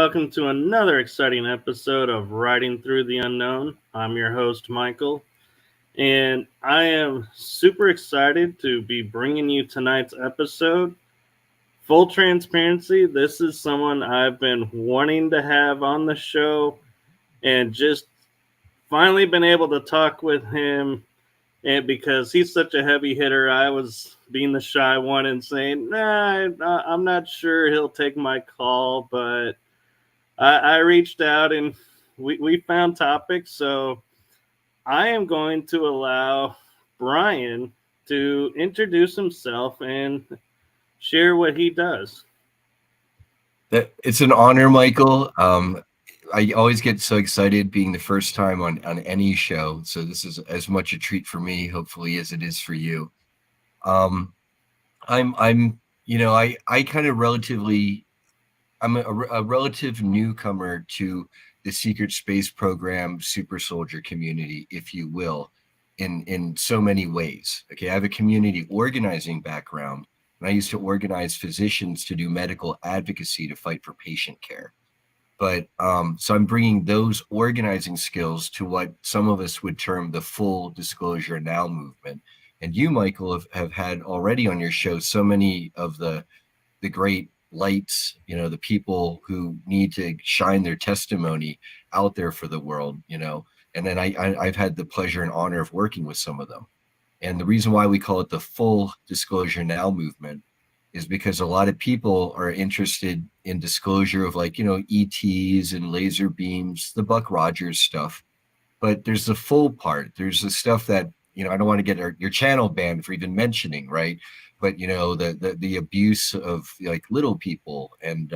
welcome to another exciting episode of Riding Through the Unknown. I'm your host, Michael, and I am super excited to be bringing you tonight's episode. Full transparency, this is someone I've been wanting to have on the show and just finally been able to talk with him. And because he's such a heavy hitter, I was being the shy one and saying, nah, I'm not sure he'll take my call, but I reached out and we found topics. So I am going to allow Brian to introduce himself and share what he does. It's an honor, Michael. I always get so excited being the first time on any show. So this is as much a treat for me, hopefully, as it is for you. I'm a relative newcomer to the secret space program super soldier community, if you will, in so many ways. Okay, I have a community organizing background, and I used to organize physicians to do medical advocacy to fight for patient care. But so I'm bringing those organizing skills to what some of us would term the full disclosure now movement. And you, Michael, have had already on your show so many of the great lights, the people who need to shine their testimony out there for the world, and then I've had the pleasure and honor of working with some of them. And the reason why we call it the full disclosure now movement is because a lot of people are interested in disclosure of ETs and laser beams, the Buck Rogers stuff. But there's the full part. There's the stuff that, I don't want to get your channel banned for even mentioning, right? But the abuse of little people and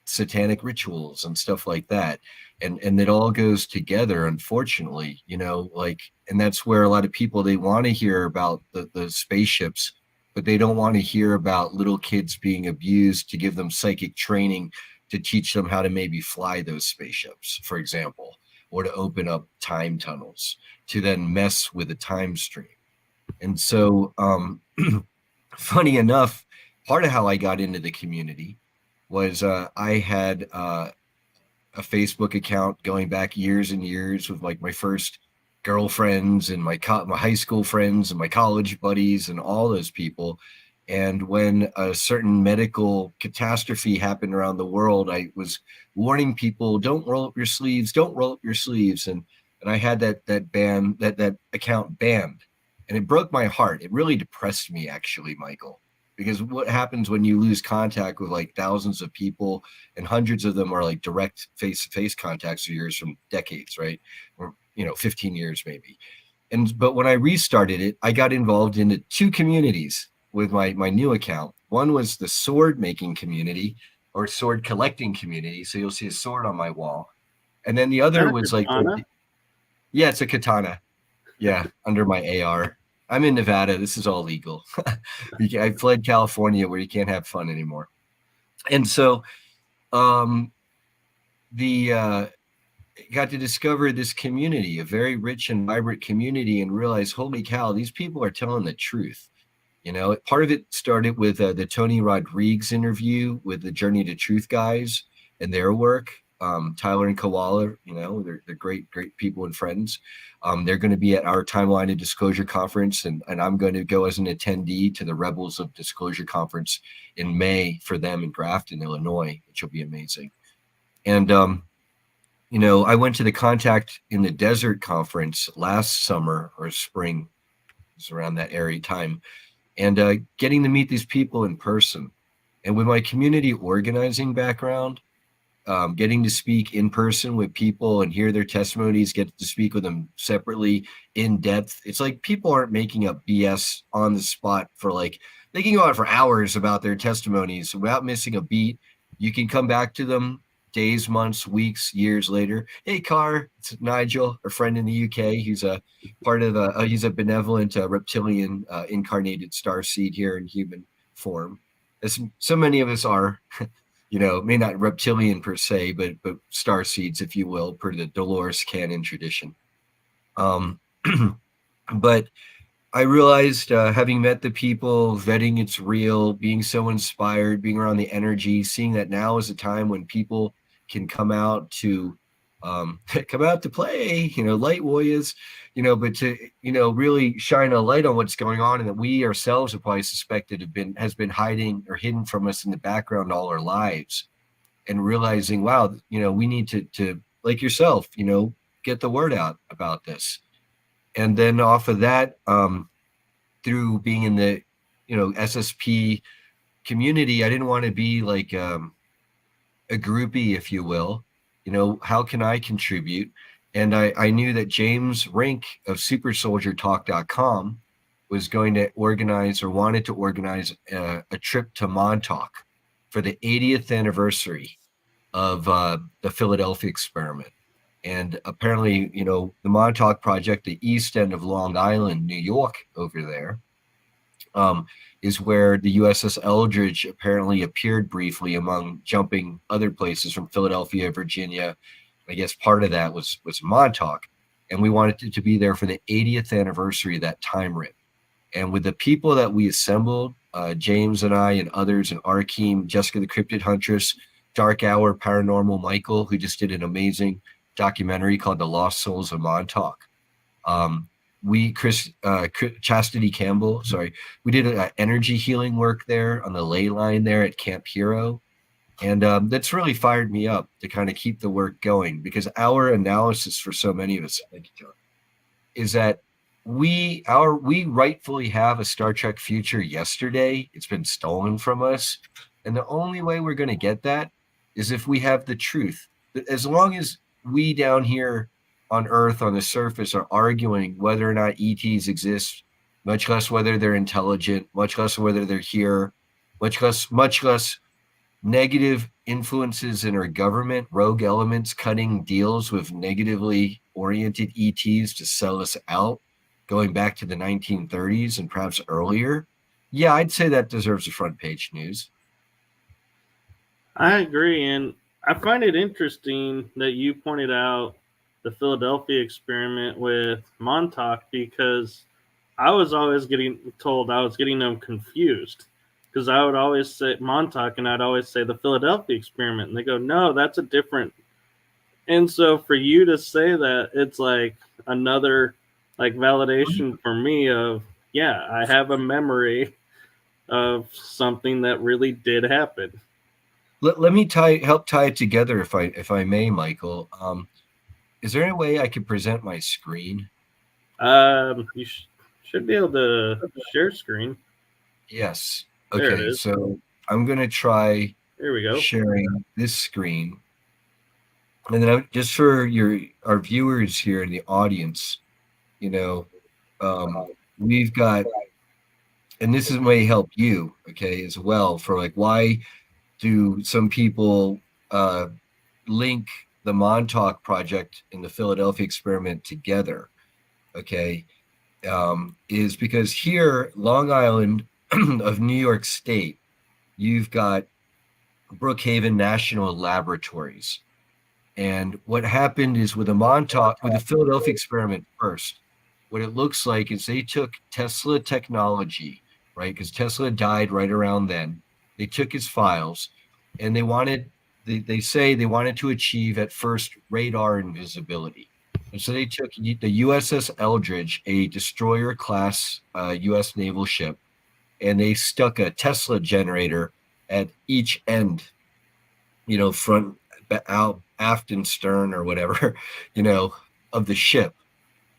satanic rituals and stuff like that, and it all goes together, unfortunately. And that's where a lot of people, they want to hear about the spaceships, but they don't want to hear about little kids being abused to give them psychic training to teach them how to maybe fly those spaceships, for example, or to open up time tunnels to then mess with the time stream. And so, funny enough, part of how I got into the community was I had a Facebook account going back years and years with my first girlfriends and my high school friends and my college buddies and all those people. And when a certain medical catastrophe happened around the world, I was warning people, don't roll up your sleeves, don't roll up your sleeves. And I had that account banned. And it broke my heart. It really depressed me, actually, Michael, because what happens when you lose contact with thousands of people, and hundreds of them are direct face-to-face contacts of yours from decades, right? Or 15 years maybe. But when I restarted it, I got involved into two communities with my new account. One was the sword making community or sword collecting community. So you'll see a sword on my wall. And then the other was yeah, it's a katana. Yeah, under my AR. I'm in Nevada. This is all legal. I fled California where you can't have fun anymore. And so got to discover this community, a very rich and vibrant community, and realize, holy cow, these people are telling the truth. Part of it started with the Tony Rodriguez interview with the Journey to Truth guys and their work. Tyler and Koala, they're great people and friends. They're going to be at our Timeline of Disclosure conference, and I'm going to go as an attendee to the Rebels of Disclosure conference in May for them in Grafton, Illinois, which will be amazing. And, I went to the Contact in the Desert conference last summer or spring, it was around that area time, and getting to meet these people in person. And with my community organizing background, getting to speak in person with people and hear their testimonies, get to speak with them separately in depth. It's people aren't making up BS on the spot they can go on for hours about their testimonies without missing a beat. You can come back to them days, months, weeks, years later. Hey, Carr, it's Nigel, a friend in the UK. He's a part of he's a benevolent reptilian incarnated starseed here in human form, as so many of us are. May not reptilian per se, but star seeds, if you will, per the Dolores Cannon tradition. But I realized, having met the people, vetting it's real, being so inspired, being around the energy, seeing that now is a time when people can come out to come out to play, light warriors, but to really shine a light on what's going on, and that we ourselves have probably suspected has been hiding or hidden from us in the background all our lives, and realizing, wow, we need to like yourself, get the word out about this. And then off of that, through being in the SSP community, I didn't want to be like a groupie, if you will. How can I contribute? And I knew that James Rink of supersoldiertalk.com was going to organize, or wanted to organize, a trip to Montauk for the 80th anniversary of the Philadelphia experiment. And apparently, the Montauk Project, the east end of Long Island, New York, over there, is where the USS Eldridge apparently appeared briefly, among jumping other places from Philadelphia, Virginia. I guess part of that was Montauk. And we wanted to be there for the 80th anniversary of that time rip. And with the people that we assembled, James and I and others, and Arkheim, Jessica the Cryptid Huntress, Dark Hour Paranormal Michael, who just did an amazing documentary called The Lost Souls of Montauk. Chastity Campbell, we did energy healing work there on the ley line there at Camp Hero. And that's really fired me up to kind of keep the work going, because our analysis for so many of us, thank you, John, is that we rightfully have a Star Trek future yesterday. It's been stolen from us. And the only way we're going to get that is if we have the truth. As long as we down here on Earth, on the surface, are arguing whether or not ETs exist, much less whether they're intelligent, much less whether they're here, much less negative influences in our government, rogue elements cutting deals with negatively oriented ETs to sell us out, going back to the 1930s and perhaps earlier. Yeah, I'd say that deserves a front page news. I agree, and I find it interesting that you pointed out the Philadelphia experiment with Montauk, because I was always getting told I was getting them confused, because I would always say Montauk and I'd always say the Philadelphia experiment, and they go, no, that's a different. And so for you to say that, it's like another like validation for me of, yeah, I have a memory of something that really did happen. Let me help tie it together, if I may, Michael. Is there any way I could present my screen? You should be able to share screen. Yes. There it Okay, is. so I'm going to try There we go. sharing this screen. And then just for our viewers here in the audience, we've got, and this may help you, okay, as well, for like, why do some people link the Montauk Project and the Philadelphia experiment together, okay, is because here, Long Island of New York State, you've got Brookhaven National Laboratories. And what happened is with the Philadelphia experiment first, what it looks like is they took Tesla technology, right? Because Tesla died right around then. They took his files, and they say they wanted to achieve at first radar invisibility. And so they took the USS Eldridge, a destroyer class US naval ship, and they stuck a Tesla generator at each end, front, out, aft, and stern, or whatever, of the ship.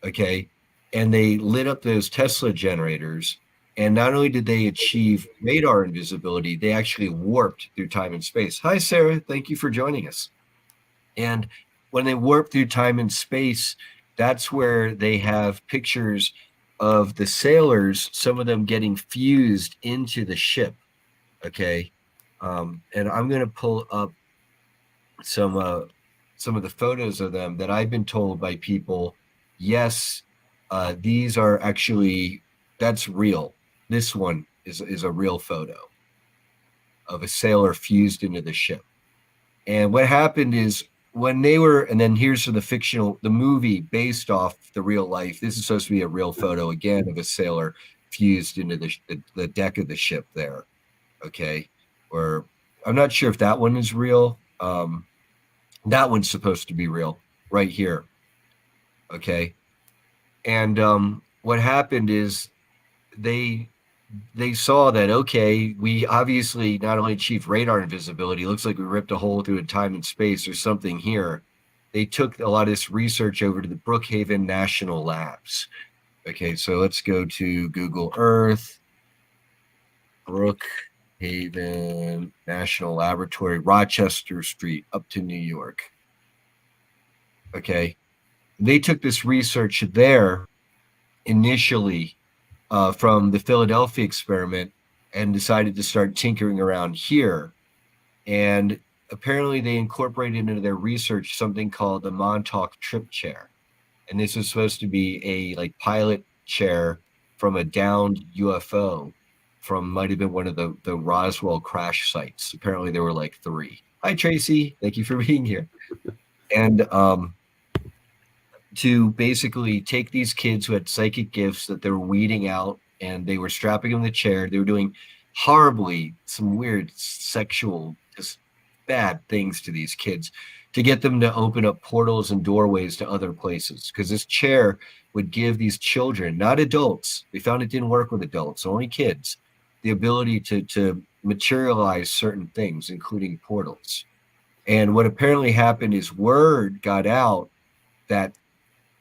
Okay. And they lit up those Tesla generators. And not only did they achieve radar invisibility, they actually warped through time and space. Hi, Sarah. Thank you for joining us. And when they warp through time and space, that's where they have pictures of the sailors, some of them getting fused into the ship. Okay. And I'm going to pull up some of the photos of them that I've been told by people, yes, these are actually, that's real. This one is a real photo of a sailor fused into the ship. And what happened is, when they were, and then here's the movie based off the real life. This is supposed to be a real photo again of a sailor fused into the deck of the ship there. Okay. Or I'm not sure if that one is real. That one's supposed to be real right here. Okay. And what happened is they saw that, okay, we obviously not only achieved radar invisibility, it looks like we ripped a hole through time and space. There's something here. They took a lot of this research over to the Brookhaven National Labs. Okay, so let's go to Google Earth, Brookhaven National Laboratory, Rochester Street, up to New York. Okay, they took this research there initially from the Philadelphia experiment and decided to start tinkering around here. And apparently they incorporated into their research something called the Montauk trip chair. And this was supposed to be a like pilot chair from a downed UFO from might have been one of the Roswell crash sites. Apparently there were like 3. Hi, Tracy. Thank you for being here. And to basically take these kids who had psychic gifts that they were weeding out and they were strapping them in the chair. They were doing horribly some weird sexual, just bad things to these kids to get them to open up portals and doorways to other places. Because this chair would give these children, not adults, they found it didn't work with adults, only kids, the ability to materialize certain things, including portals. And what apparently happened is word got out that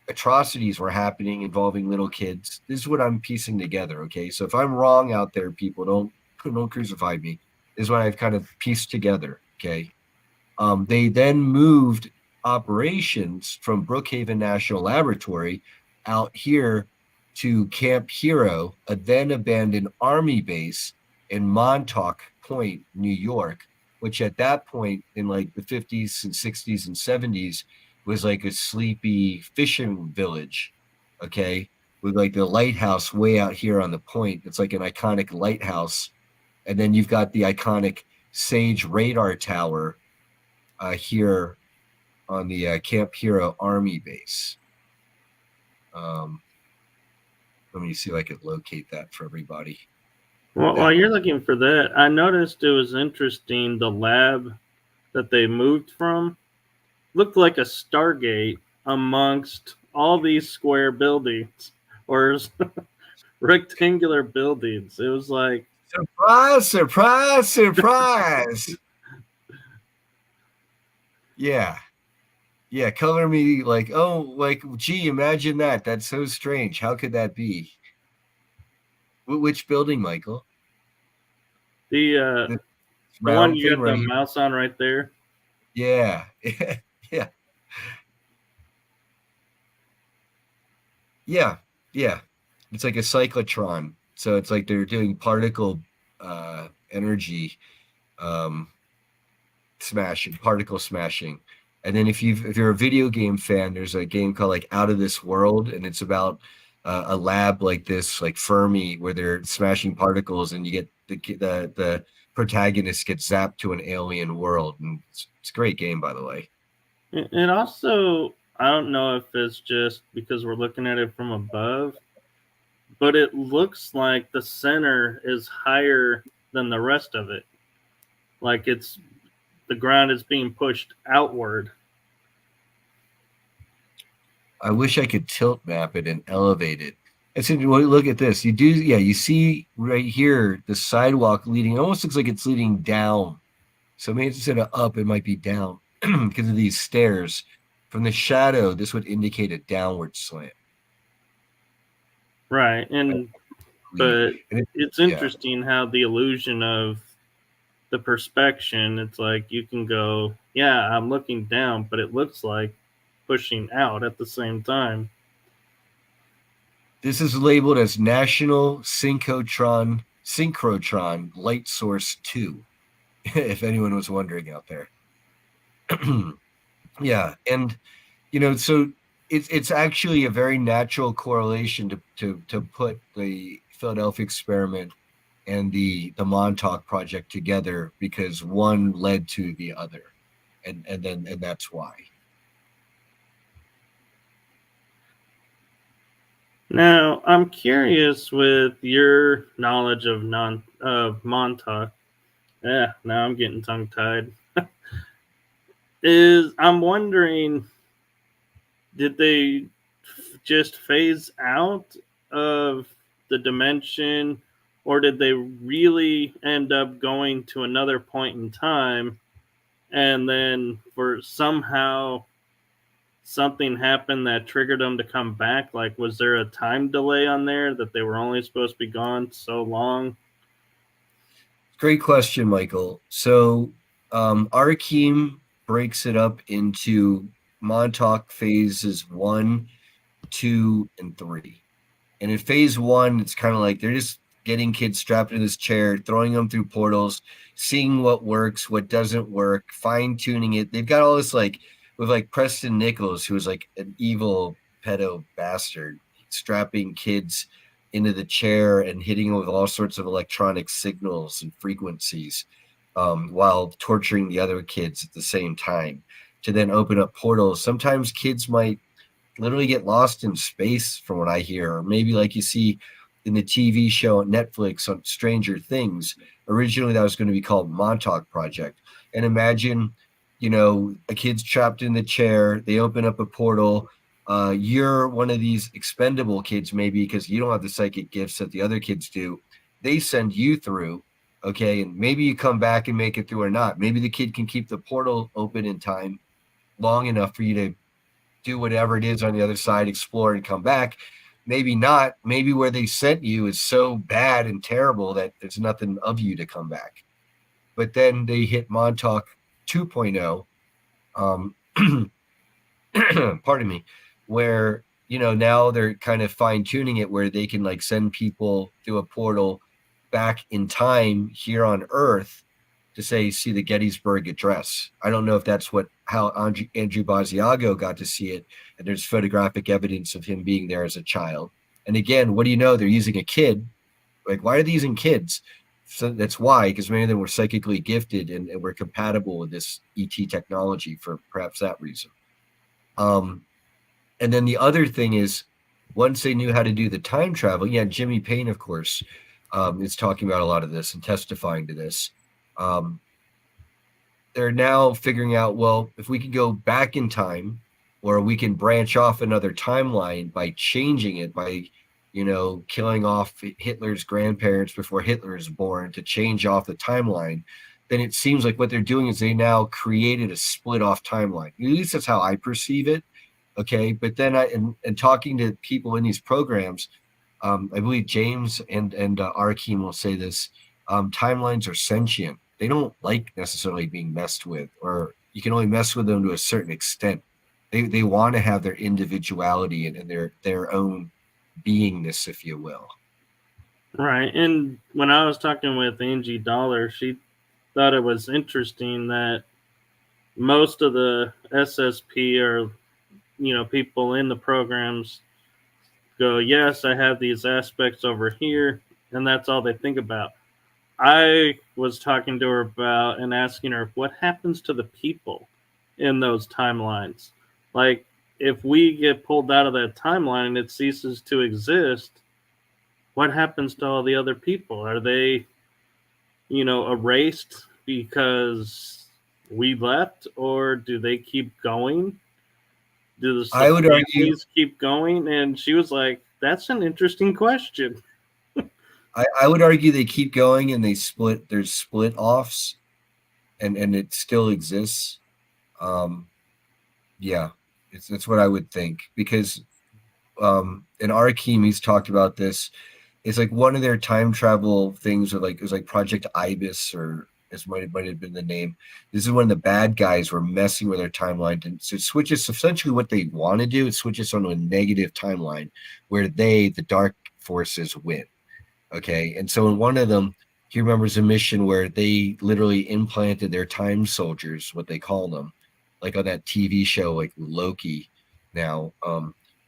atrocities were happening involving little kids. This is what I'm piecing together. Okay. So if I'm wrong out there, people don't crucify me. This is what I've kind of pieced together. Okay. They then moved operations from Brookhaven National Laboratory out here to Camp Hero, a then abandoned Army base in Montauk Point, New York, which at that point in like the 50s and 60s and 70s was like a sleepy fishing village, okay, with like the lighthouse way out here on the point. It's like an iconic lighthouse. And then you've got the iconic Sage radar tower here on the Camp Hero Army base. Let me see if I could locate that for everybody. Well, while you're looking for that, I noticed it was interesting. The lab that they moved from looked like a Stargate amongst all these square buildings or rectangular buildings. It was like surprise, surprise, surprise. Yeah. Yeah, color me like, oh, like, gee, imagine that. That's so strange. How could that be? Which building, Michael? the one you got the mouse on right there. Yeah. Yeah. Yeah. Yeah. It's like a cyclotron. So it's like they're doing particle energy smashing, particle smashing. And then if you're a video game fan, there's a game called like Out of This World, and it's about a lab like this, like Fermi, where they're smashing particles, and you get the protagonist gets zapped to an alien world, and it's a great game, by the way. And also, I don't know if it's just because we're looking at it from above, but it looks like the center is higher than the rest of it. Like the ground is being pushed outward. I wish I could tilt map it and elevate it. It's look at this. You see right here the sidewalk leading. It almost looks like it's leading down. So maybe instead of up, it might be down because of these stairs. From the shadow, this would indicate a downward slant. Right, but it's interesting how the illusion of the perspection, it's like you can go, yeah, I'm looking down, but it looks like pushing out at the same time. This is labeled as National Synchrotron Light Source 2, if anyone was wondering out there. Yeah, and so it's actually a very natural correlation to put the Philadelphia experiment and the Montauk Project together, because one led to the other. and that's why. Now, I'm curious with your knowledge of Montauk. Yeah, now I'm getting tongue tied. I'm wondering, did they just phase out of the dimension, or did they really end up going to another point in time, and then for somehow something happened that triggered them to come back? Like, was there a time delay on there that they were only supposed to be gone so long? Great question, Michael. So Arkheim breaks it up into Montauk phases 1, 2, and 3. And in phase 1, it's kind of like they're just getting kids strapped in this chair, throwing them through portals, seeing what works, what doesn't work, fine tuning it. They've got all this like with like Preston Nichols, who was like an evil pedo bastard, strapping kids into the chair and hitting them with all sorts of electronic signals and frequencies, while torturing the other kids at the same time to then open up portals. Sometimes kids might literally get lost in space, from what I hear, or maybe like you see in the TV show on Netflix on Stranger Things. Originally, that was going to be called Montauk Project. And imagine, a kid's trapped in the chair. They open up a portal. You're one of these expendable kids, maybe because you don't have the psychic gifts that the other kids do. They send you through, okay, and maybe you come back and make it through or not. Maybe the kid can keep the portal open in time long enough for you to do whatever it is on the other side, explore and come back. Maybe not. Maybe where they sent you is so bad and terrible that there's nothing of you to come back. But then they hit Montauk 2.0, pardon me, where, now they're kind of fine tuning it where they can like send people through a portal back in time here on Earth to say, see the Gettysburg Address. I don't know if that's how Andrew Basiago got to see it, and there's photographic evidence of him being there as a child. And again, what do you know? They're using a kid. Like, why are they using kids? So that's why, because many of them were psychically gifted and were compatible with this ET technology for perhaps that reason. And then the other thing is, once they knew how to do the time travel, Jimmy Payne, of course, is talking about a lot of this and testifying to this. They're now figuring out, well, if we can go back in time, or we can branch off another timeline by changing it, by, killing off Hitler's grandparents before Hitler is born to change off the timeline, then it seems like what they're doing is they now created a split off timeline. At least that's how I perceive it. Okay. But then and talking to people in these programs, I believe James and Arkheim will say this, timelines are sentient. They don't like necessarily being messed with, or you can only mess with them to a certain extent. They want to have their individuality and their own beingness, if you will. Right. And when I was talking with Angie Dollar, she thought it was interesting that most of the SSP or, people in the programs go, yes, I have these aspects over here, and that's all they think about. I was talking to her about and asking her what happens to the people in those timelines. Like, if we get pulled out of that timeline and it ceases to exist, what happens to all the other people? Are they, erased because we left, or do they keep going? Do the I would argue keep going? And she was like, that's an interesting question. I would argue they keep going and they split. There's split offs, and it still exists. Yeah, that's what I would think, because in Arkheim, he's talked about this. It's like one of their time travel things, or like it was like Project Ibis, or this might have been the name. This is when the bad guys were messing with their timeline, and so it switches essentially what they want to do. It switches onto a negative timeline where the dark forces, win. Okay, and so in one of them, he remembers a mission where they literally implanted their time soldiers, what they call them, like on that TV show like Loki. Now,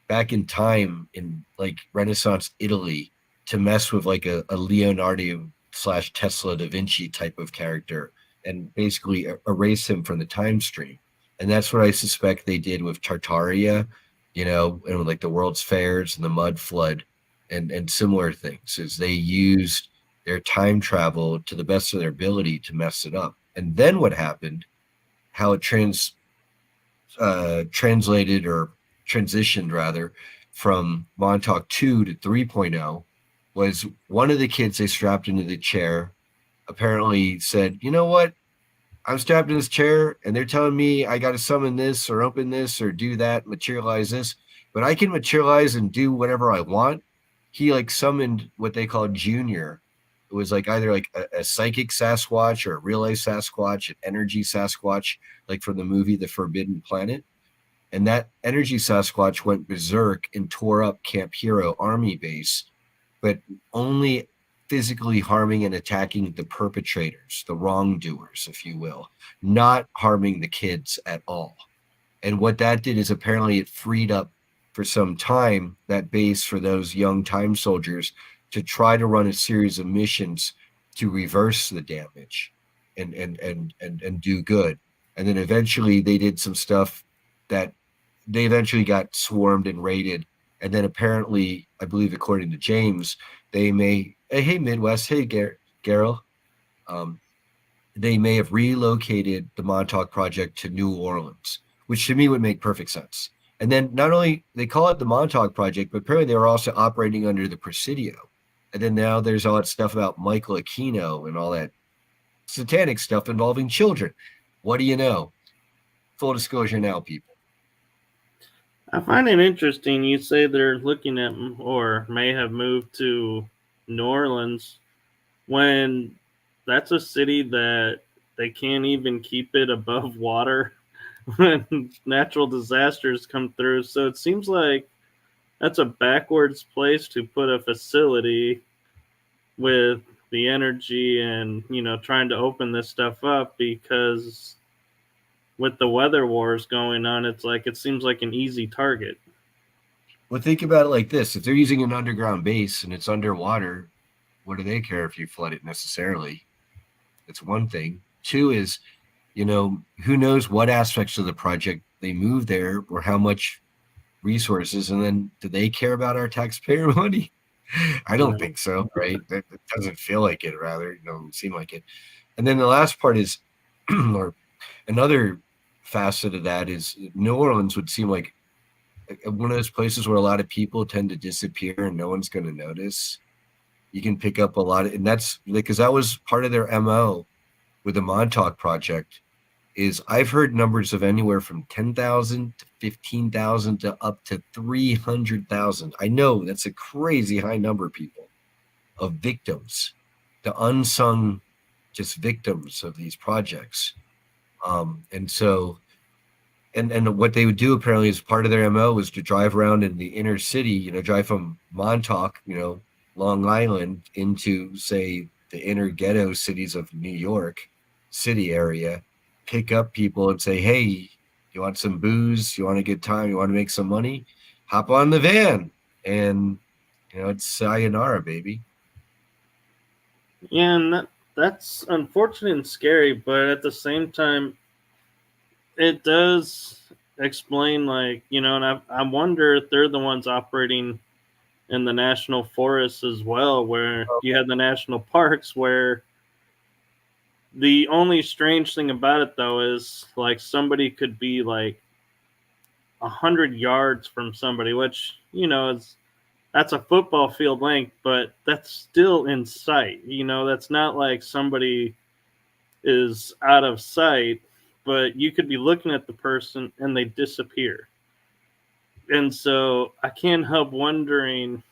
back in time in like Renaissance Italy, to mess with like a Leonardo / Tesla da Vinci type of character and basically erase him from the time stream. And that's what I suspect they did with Tartaria, and like the World's Fairs and the Mud Flood and similar things, is they used their time travel to the best of their ability to mess it up. And then what happened, how it translated or transitioned rather from Montauk 2 to 3.0 was one of the kids they strapped into the chair apparently said, you know what? I'm strapped in this chair and they're telling me I got to summon this or open this or do that, materialize this, but I can materialize and do whatever I want. He like summoned what they call Junior. It was like either like a psychic Sasquatch or a real life Sasquatch, an energy Sasquatch, like from the movie The Forbidden Planet. And that energy Sasquatch went berserk and tore up Camp Hero Army base, but only physically harming and attacking the perpetrators, the wrongdoers, if you will, not harming the kids at all. And what that did is apparently it freed up for some time that base for those young time soldiers to try to run a series of missions to reverse the damage and do good. And then eventually they did some stuff that they eventually got swarmed and raided. And then apparently, I believe, according to James, they may, hey, Midwest, hey, Garrel, they may have relocated the Montauk Project to New Orleans, which to me would make perfect sense. And then not only they call it the Montauk Project, but apparently they were also operating under the Presidio. And then now there's all that stuff about Michael Aquino and all that satanic stuff involving children. What do you know? Full disclosure now, people. I find it interesting you say they're looking at or may have moved to New Orleans when that's a city that they can't even keep it above water when natural disasters come through. So it seems like that's a backwards place to put a facility with the energy and, trying to open this stuff up, because with the weather wars going on, it seems like an easy target. Well, think about it like this. If they're using an underground base and it's underwater, what do they care if you flood it necessarily? That's one thing. Two is, who knows what aspects of the project they move there or how much resources. And then do they care about our taxpayer money? I don't think so, right? That doesn't feel like it, rather. It doesn't seem like it. And then the last part is, or another facet of that is New Orleans would seem like one of those places where a lot of people tend to disappear and no one's going to notice. You can pick up a lot of, and that's because that was part of their MO with the Montauk Project. Is I've heard numbers of anywhere from 10,000 to 15,000 to up to 300,000. I know that's a crazy high number, people, of victims, the unsung just victims of these projects. And so, and what they would do apparently as part of their MO was to drive around in the inner city, drive from Montauk, Long Island into, say, the inner ghetto cities of New York City area, pick up people and say, hey, you want some booze? You want a good time? You want to make some money? Hop on the van. And, it's sayonara, baby. Yeah, and that's unfortunate and scary, but at the same time, it does explain, and I wonder if they're the ones operating in the national forests as well, where you have the national parks, where the only strange thing about it, though, is somebody could be 100 yards from somebody, which, that's a football field length, but that's still in sight. That's not like somebody is out of sight, but you could be looking at the person and they disappear. And so I can't help wondering,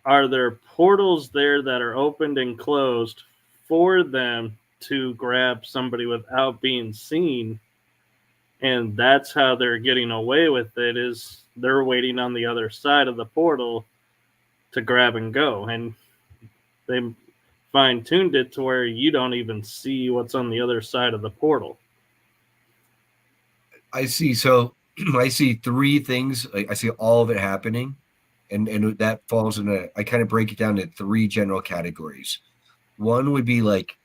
are there portals there that are opened and closed for them to grab somebody without being seen? And that's how they're getting away with it, is they're waiting on the other side of the portal to grab and go. And they fine-tuned it to where you don't even see what's on the other side of the portal. I see. So I see three things. I see all of it happening. And that falls in I kind of break it down into three general categories. One would be like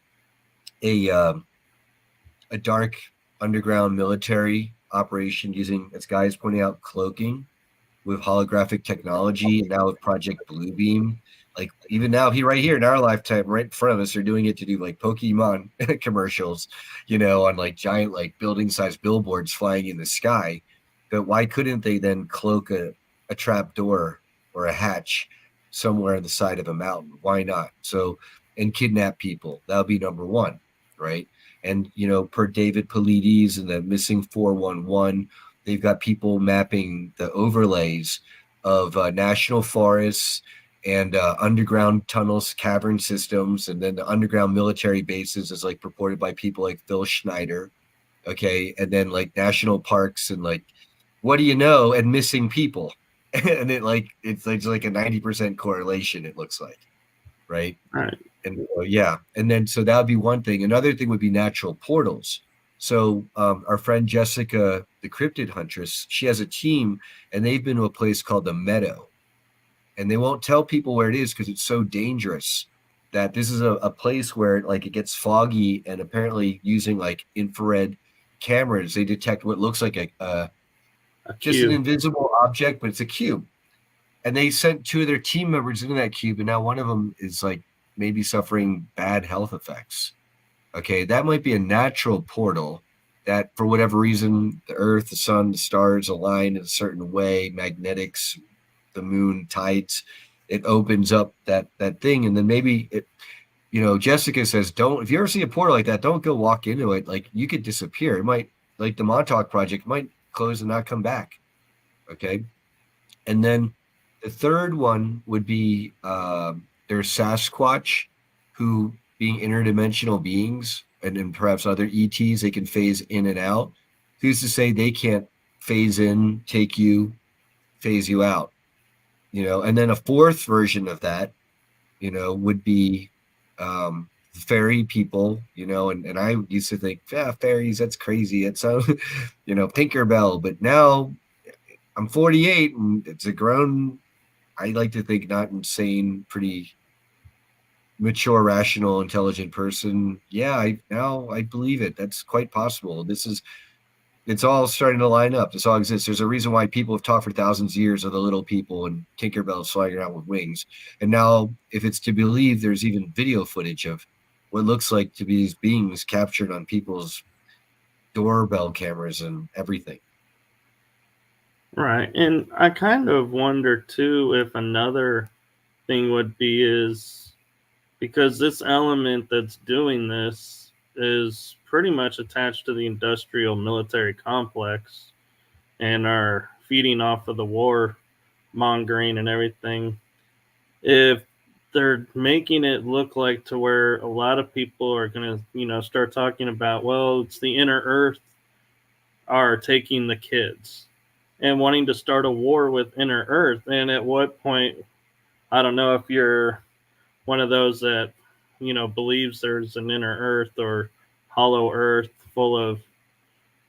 a a dark underground military operation using, as guys pointing out, cloaking with holographic technology, and now with Project Bluebeam. Like even now, right here in our lifetime, right in front of us, they're doing it to do like Pokemon commercials, on like giant like building size billboards flying in the sky. But why couldn't they then cloak a trap door or a hatch somewhere on the side of a mountain? Why not? So, and kidnap people. That would be number one, right? And per David Polides and the missing 411, they've got people mapping the overlays of national forests and underground tunnels, cavern systems, and then the underground military bases, as like purported by people like Phil Schneider. Okay, and then like national parks and like, what do you know? And missing people, and it's like a 90% correlation. It looks like, right? Right. And yeah, and then so that would be one thing. Another thing would be natural portals. So our friend Jessica, the cryptid huntress, she has a team, and they've been to a place called the Meadow, and they won't tell people where it is because it's so dangerous. That this is a place where like it gets foggy, and apparently using like infrared cameras, they detect what looks like A just an cube. invisible object, but it's a cube. And they sent two of their team members into that cube, and now one of them is like maybe suffering bad health effects. Okay, that might be a natural portal that, for whatever reason, the Earth, the Sun, the stars align in a certain way, magnetics, the moon, tides, it opens up that thing, and then maybe it. Jessica says, don't. If you ever see a portal like that, don't go walk into it. Like you could disappear. It might, like the Montauk Project, might close and not come back. Okay, and then the third one would be there's Sasquatch, who, being interdimensional beings, and then perhaps other ETs, they can phase in and out. Who's to say they can't phase in, take you, phase you out? And then a fourth version of that, would be fairy people, and I used to think, fairies, that's crazy. It's Tinkerbell. But now I'm 48 and it's a grown, I like to think, not insane, pretty mature, rational, intelligent person. Yeah, I believe it. That's quite possible. It's all starting to line up. This all exists. There's a reason why people have talked for thousands of years of the little people and Tinkerbell flying around with wings. And now, if it's to believe, there's even video footage of what looks like to be these beings captured on people's doorbell cameras and everything. Right. And I kind of wonder too if another thing would be is because this element that's doing this is pretty much attached to the industrial military complex and are feeding off of the war mongering and everything. If they're making it look like to where a lot of people are going to, start talking about, well, it's the inner earth are taking the kids and wanting to start a war with inner earth. And at what point, I don't know if you're one of those that, believes there's an inner earth or hollow earth full of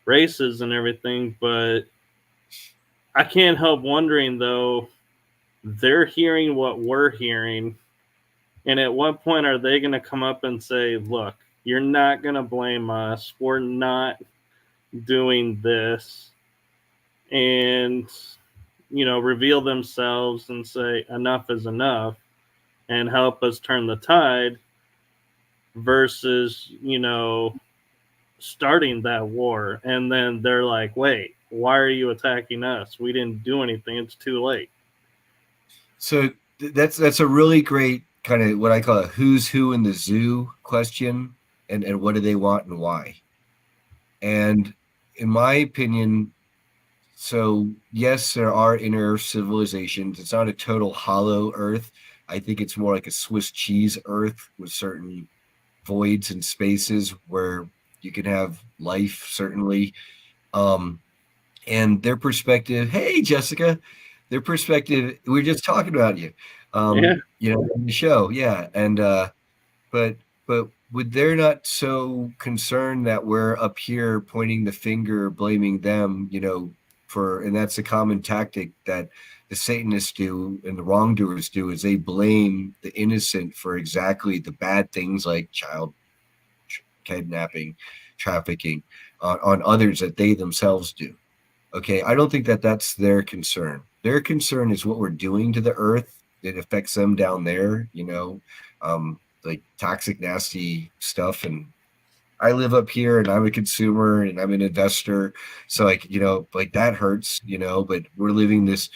races and everything, but I can't help wondering though, they're hearing what we're hearing. And at what point are they going to come up and say, look, you're not going to blame us. We're not doing this. And, reveal themselves and say, enough is enough and help us turn the tide versus, starting that war. And then they're like, wait, why are you attacking us? We didn't do anything. It's too late. So that's a really great kind of what I call a who's who in the zoo question, and what do they want and why. And in my opinion, so yes, there are inner civilizations. It's not a total hollow earth. I think it's more like a Swiss cheese earth with certain voids and spaces where you can have life, certainly. And their perspective, hey Jessica, their perspective, we are just talking about you. Yeah. In the show. Yeah. And but would they're not so concerned that we're up here pointing the finger, blaming them, and that's a common tactic that the Satanists do and the wrongdoers do, is they blame the innocent for exactly the bad things like child kidnapping, trafficking on others that they themselves do. Okay, I don't think that that's their concern. Their concern is what we're doing to the earth. It affects them down there, like toxic, nasty stuff. And I live up here and I'm a consumer and I'm an investor. So like that hurts, but we're living this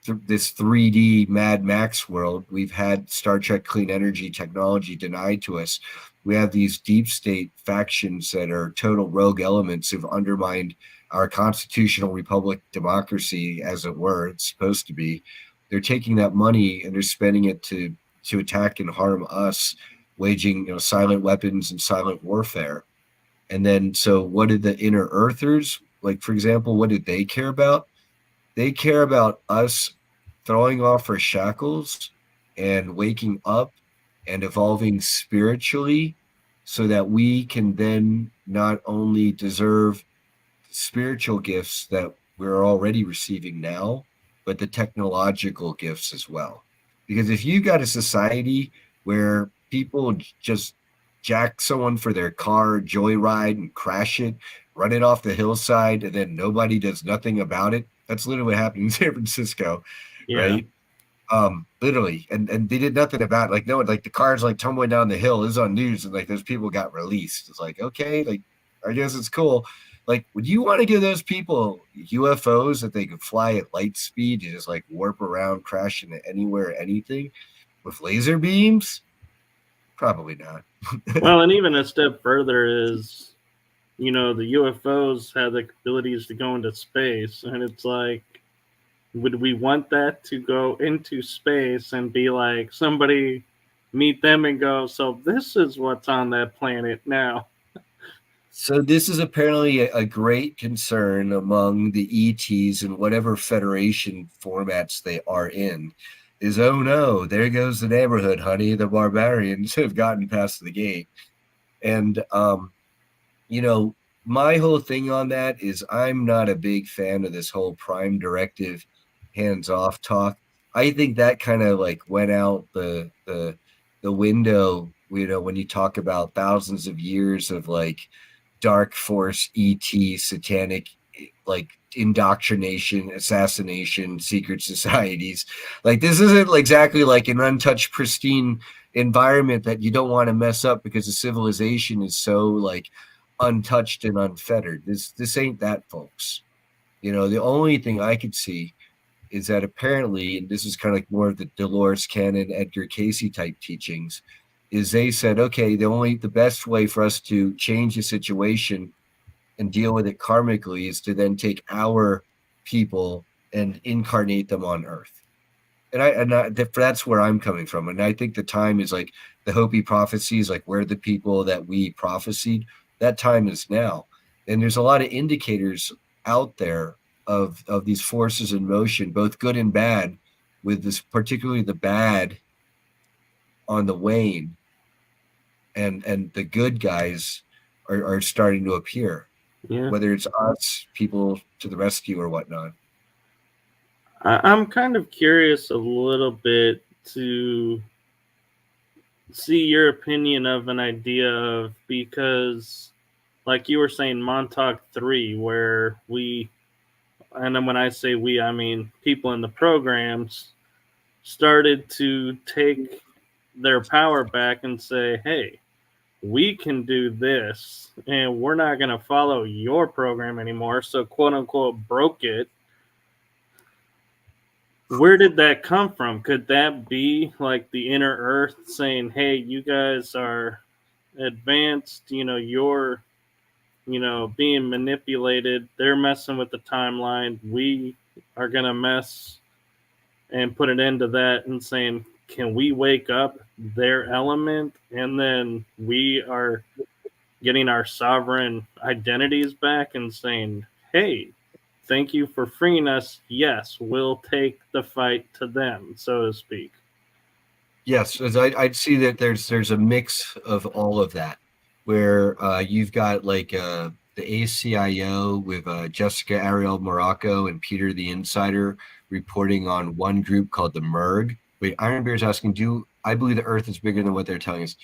3D Mad Max world. We've had Star Trek clean energy technology denied to us. We have these deep state factions that are total rogue elements who've undermined our constitutional republic democracy, as it were. It's supposed to be. They're taking that money and they're spending it to attack and harm us, waging silent weapons and silent warfare. And then, so what did the inner earthers, like, for example, what did they care about? They care about us throwing off our shackles and waking up and evolving spiritually so that we can then not only deserve spiritual gifts that we're already receiving now, but the technological gifts as well. Because if you got a society where people just jack someone for their car, joyride and crash it, run it off the hillside, and then nobody does nothing about it, that's literally what happened in San Francisco, right? Literally, and they did nothing about it. Like, no, like the cars like tumbling down the hill is on news, and like those people got released. It's like, okay, like I guess it's cool. Like, would you want to give those people UFOs that they could fly at light speed to just like warp around, crash into anywhere, anything with laser beams? Probably not. Well, and even a step further is, the UFOs have the abilities to go into space, and it's like, would we want that to go into space and be like somebody meet them and go, so this is what's on that planet now? So this is apparently a great concern among the ETs and whatever Federation formats they are in, is, oh no, there goes the neighborhood, honey. The barbarians have gotten past the gate. And, my whole thing on that is I'm not a big fan of this whole prime directive hands-off talk. I think that kind of like went out the window, when you talk about thousands of years of like dark force, ET, satanic, like indoctrination, assassination, secret societies. Like, this isn't exactly like an untouched, pristine environment that you don't want to mess up because the civilization is so like untouched and unfettered. This ain't that, folks. The only thing I could see is that apparently, and this is kind of like more of the Dolores Cannon, Edgar Casey type teachings, is they said, okay, the best way for us to change the situation and deal with it karmically is to then take our people and incarnate them on Earth. And that's where I'm coming from. And I think the time is like the Hopi prophecies, like we're the people that we prophesied. That time is now. And there's a lot of indicators out there of these forces in motion, both good and bad, with this, particularly the bad on the wane, and the good guys are starting to appear. Yeah. Whether it's us, people to the rescue or whatnot. I'm kind of curious a little bit to see your opinion of an idea of, because like you were saying, Montauk 3, where we, and then when I say we, I mean people in the programs, started to take their power back and say, hey, we can do this and we're not going to follow your program anymore. So, quote unquote, broke it. Where did that come from? Could that be like the inner earth saying, hey, you guys are advanced, you're, being manipulated. They're messing with the timeline. We are going to mess and put an end to that, and saying, can we wake up their element? And then we are getting our sovereign identities back and saying, hey, thank you for freeing us. Yes, we'll take the fight to them, so to speak. Yes, as I'd see that there's a mix of all of that, where you've got like the ACIO with Jessica Ariel Morocco and Peter the Insider reporting on one group called the MERG. Wait, Iron Bear is asking, I believe the Earth is bigger than what they're telling us?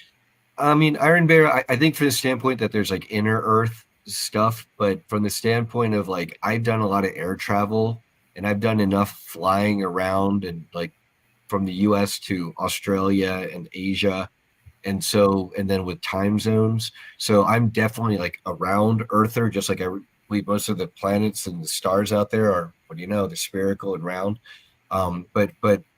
I mean, Iron Bear, I think from the standpoint that there's like inner Earth stuff, but from the standpoint of like, I've done a lot of air travel and I've done enough flying around and like from the US to Australia and Asia. And so, and then with time zones. So I'm definitely like a round earther, just like I believe most of the planets and the stars out there are, what do you know, they're spherical and round. But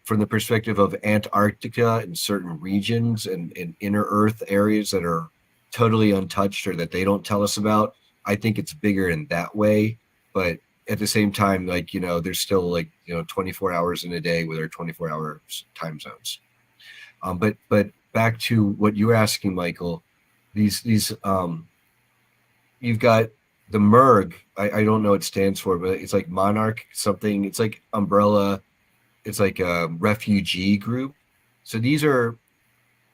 from the perspective of Antarctica and certain regions and inner Earth areas that are totally untouched or that they don't tell us about, I think it's bigger in that way. But at the same time, like, there's still like, 24 hours in a day with our 24-hour time zones. But back to what you were asking, Michael, these you've got the MERG. I don't know what it stands for, but it's like Monarch something. It's like umbrella. It's like a refugee group. So these are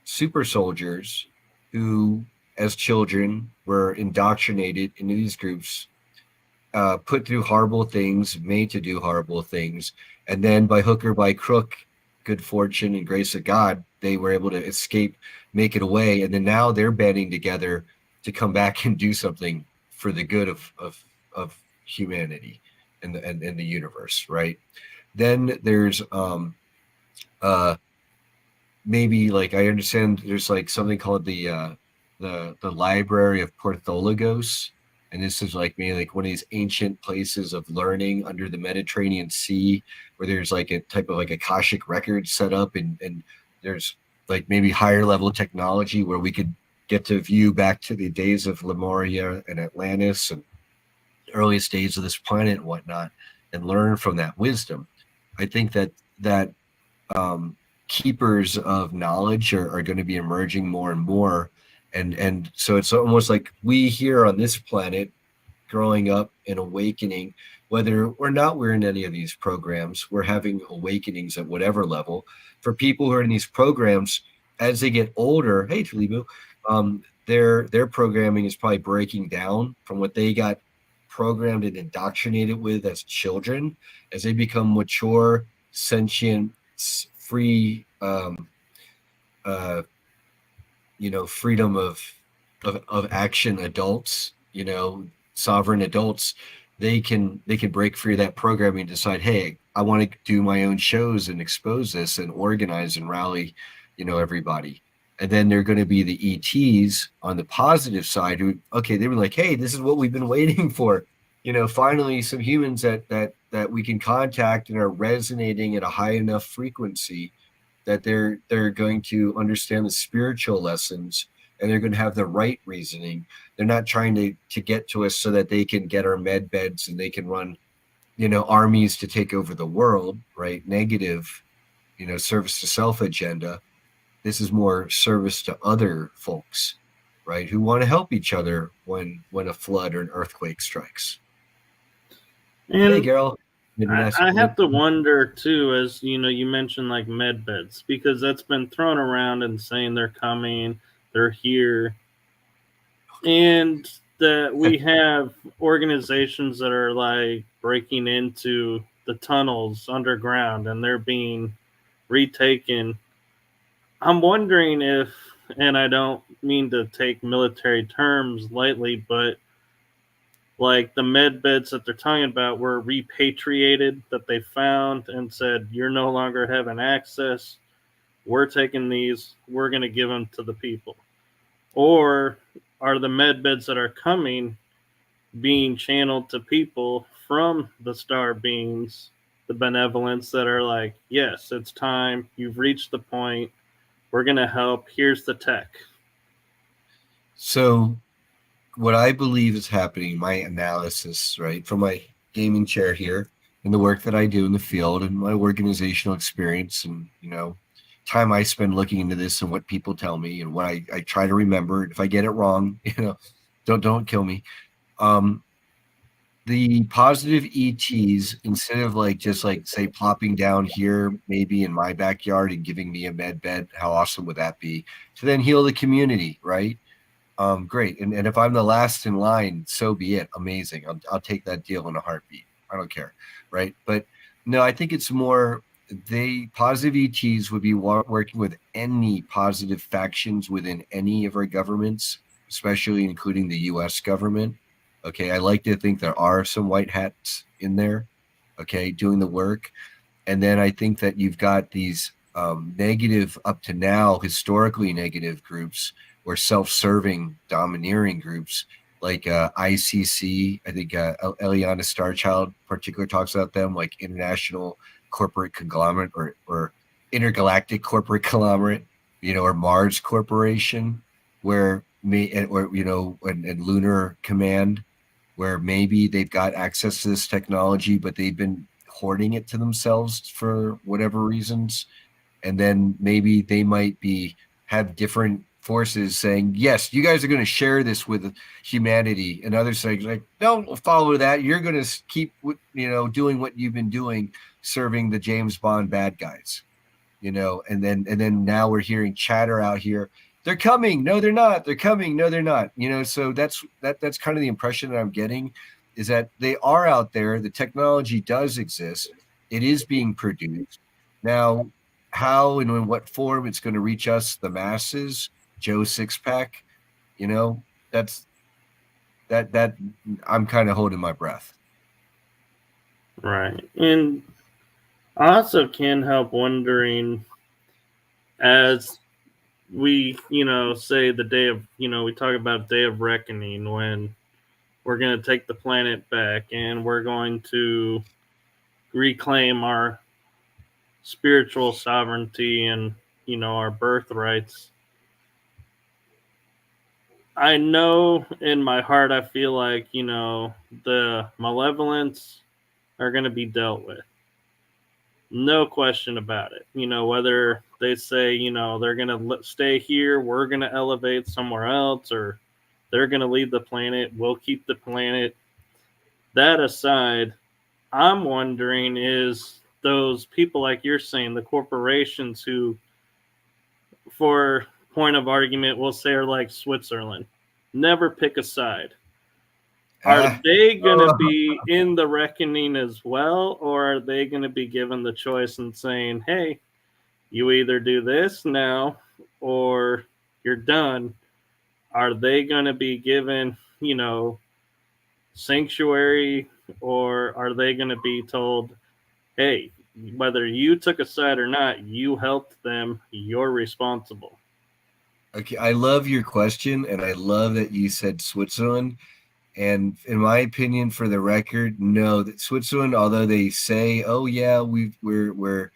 super soldiers who, as children, were indoctrinated into these groups, put through horrible things, made to do horrible things, and then by hook or by crook, good fortune and grace of God, they were able to escape, make it away, and then now they're banding together to come back and do something for the good of humanity and the universe, right? Then there's maybe like I understand there's like something called the Library of Porthologos, and this is like maybe like one of these ancient places of learning under the Mediterranean Sea, where there's like a type of like Akashic record set up, and there's like maybe higher level technology where we could get to view back to the days of Lemuria and Atlantis and earliest days of this planet and whatnot, and learn from that wisdom. I think that um, keepers of knowledge are going to be emerging more and more, and so it's almost like we here on this planet growing up and awakening, whether or not we're in any of these programs, we're having awakenings at whatever level. For people who are in these programs, as they get older, hey Talibu, their programming is probably breaking down from what they got programmed and indoctrinated with as children. As they become mature, sentient, free, freedom of action adults, sovereign adults, they can break free of that programming and decide, hey, I want to do my own shows and expose this and organize and rally, everybody. And then they're going to be the ETs on the positive side who, okay, they were like, hey, this is what we've been waiting for. Finally some humans that we can contact and are resonating at a high enough frequency that they're going to understand the spiritual lessons, and they're going to have the right reasoning. They're not trying to get to us so that they can get our med beds and they can run, armies to take over the world, right? Negative, service to self agenda. This is more service to other folks, right? Who want to help each other when a flood or an earthquake strikes. Hey, And Carol. I have to wonder too, as you mentioned like med beds, because that's been thrown around and saying they're coming, they're here, and that we have organizations that are like breaking into the tunnels underground and they're being retaken. I'm wondering if, and I don't mean to take military terms lightly, but like the med beds that they're talking about were repatriated, that they found and said, you're no longer having access. We're taking these, we're going to give them to the people. Or are the med beds that are coming being channeled to people from the star beings, the benevolence that are like, yes, it's time. You've reached the point. We're going to help. Here's the tech. So what I believe is happening, my analysis, right, from my gaming chair here and the work that I do in the field and my organizational experience and, time I spend looking into this and what people tell me and what I try to remember. If I get it wrong, don't kill me. The positive ETs, instead of like just like say plopping down here, maybe in my backyard and giving me a med bed, how awesome would that be? To then heal the community, right? Great. And if I'm the last in line, so be it. Amazing. I'll take that deal in a heartbeat. I don't care. Right. But no, I think it's more positive ETs would be working with any positive factions within any of our governments, especially including the US government. Okay, I like to think there are some white hats in there, okay, doing the work. And then I think that you've got these negative, up to now, historically negative groups or self-serving, domineering groups like ICC. I think Eliana Starchild particularly talks about them, like International Corporate Conglomerate or Intergalactic Corporate Conglomerate, or Mars Corporation, where and Lunar Command, where maybe they've got access to this technology, but they've been hoarding it to themselves for whatever reasons. And then maybe they might have different forces saying, yes, you guys are going to share this with humanity, and others saying, like, don't follow that. You're going to keep, doing what you've been doing, serving the James Bond bad guys, and then now we're hearing chatter out here. They're coming. No, they're not. They're coming. No, they're not. So that's kind of the impression that I'm getting, is that they are out there. The technology does exist. It is being produced. Now, how and in what form it's going to reach us, the masses, Joe Sixpack, that's that I'm kind of holding my breath. Right. And I also can't help wondering, as we, say the day of, we talk about day of reckoning, when we're going to take the planet back and we're going to reclaim our spiritual sovereignty and, our birthrights. I know in my heart, I feel like, the malevolence are going to be dealt with. No question about it. Whether they say, they're going to stay here, we're going to elevate somewhere else, or they're going to leave the planet, we'll keep the planet. That aside, I'm wondering is those people, like you're saying, the corporations who, for point of argument, we'll say are like Switzerland, never pick a side. Are they going to be in the reckoning as well, or are they going to be given the choice and saying, hey, you either do this now or you're done? Are they going to be given, sanctuary, or are they going to be told, hey, whether you took a side or not, you helped them, you're responsible? Okay, I love your question, and I love that you said Switzerland. And in my opinion, for the record, no, that Switzerland, although they say, oh yeah, we're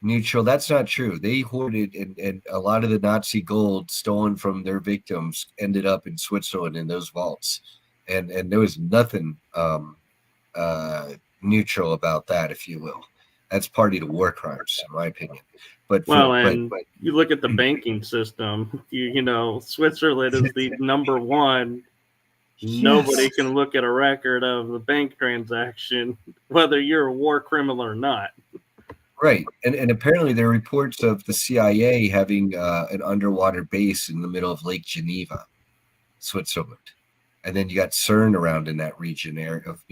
neutral, that's not true. They hoarded, and a lot of the Nazi gold stolen from their victims ended up in Switzerland in those vaults. And there was nothing neutral about that, if you will. That's party to war crimes, in my opinion. But you look at the banking system, Switzerland is the number one. Nobody yes. can look at a record of the bank transaction, whether you're a war criminal or not. Right. And apparently there are reports of the CIA having an underwater base in the middle of Lake Geneva, Switzerland. And then you got CERN around in that region there, of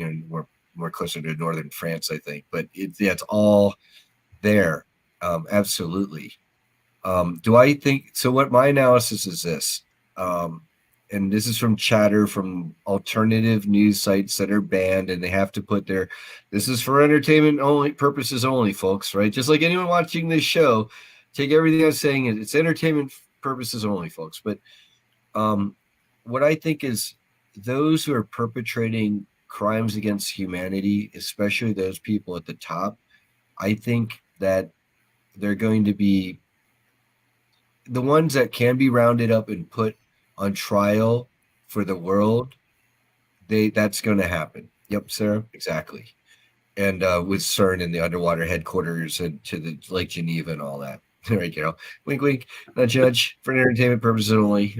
more closer to northern France, I think. But it's all there. Absolutely. Do I think so? What my analysis is this, and this is from chatter from alternative news sites that are banned, and they have to put this is for entertainment only purposes only, folks, right? Just like anyone watching this show, take everything I'm saying, it's entertainment purposes only, folks. But what I think is, those who are perpetrating crimes against humanity, especially those people at the top, I think that they're going to be the ones that can be rounded up and put on trial for the world. That's going to happen. Yep, Sarah, exactly. And with CERN and the underwater headquarters and to the Lake Geneva and all that. Right, wink, wink, not judge, for entertainment purposes only.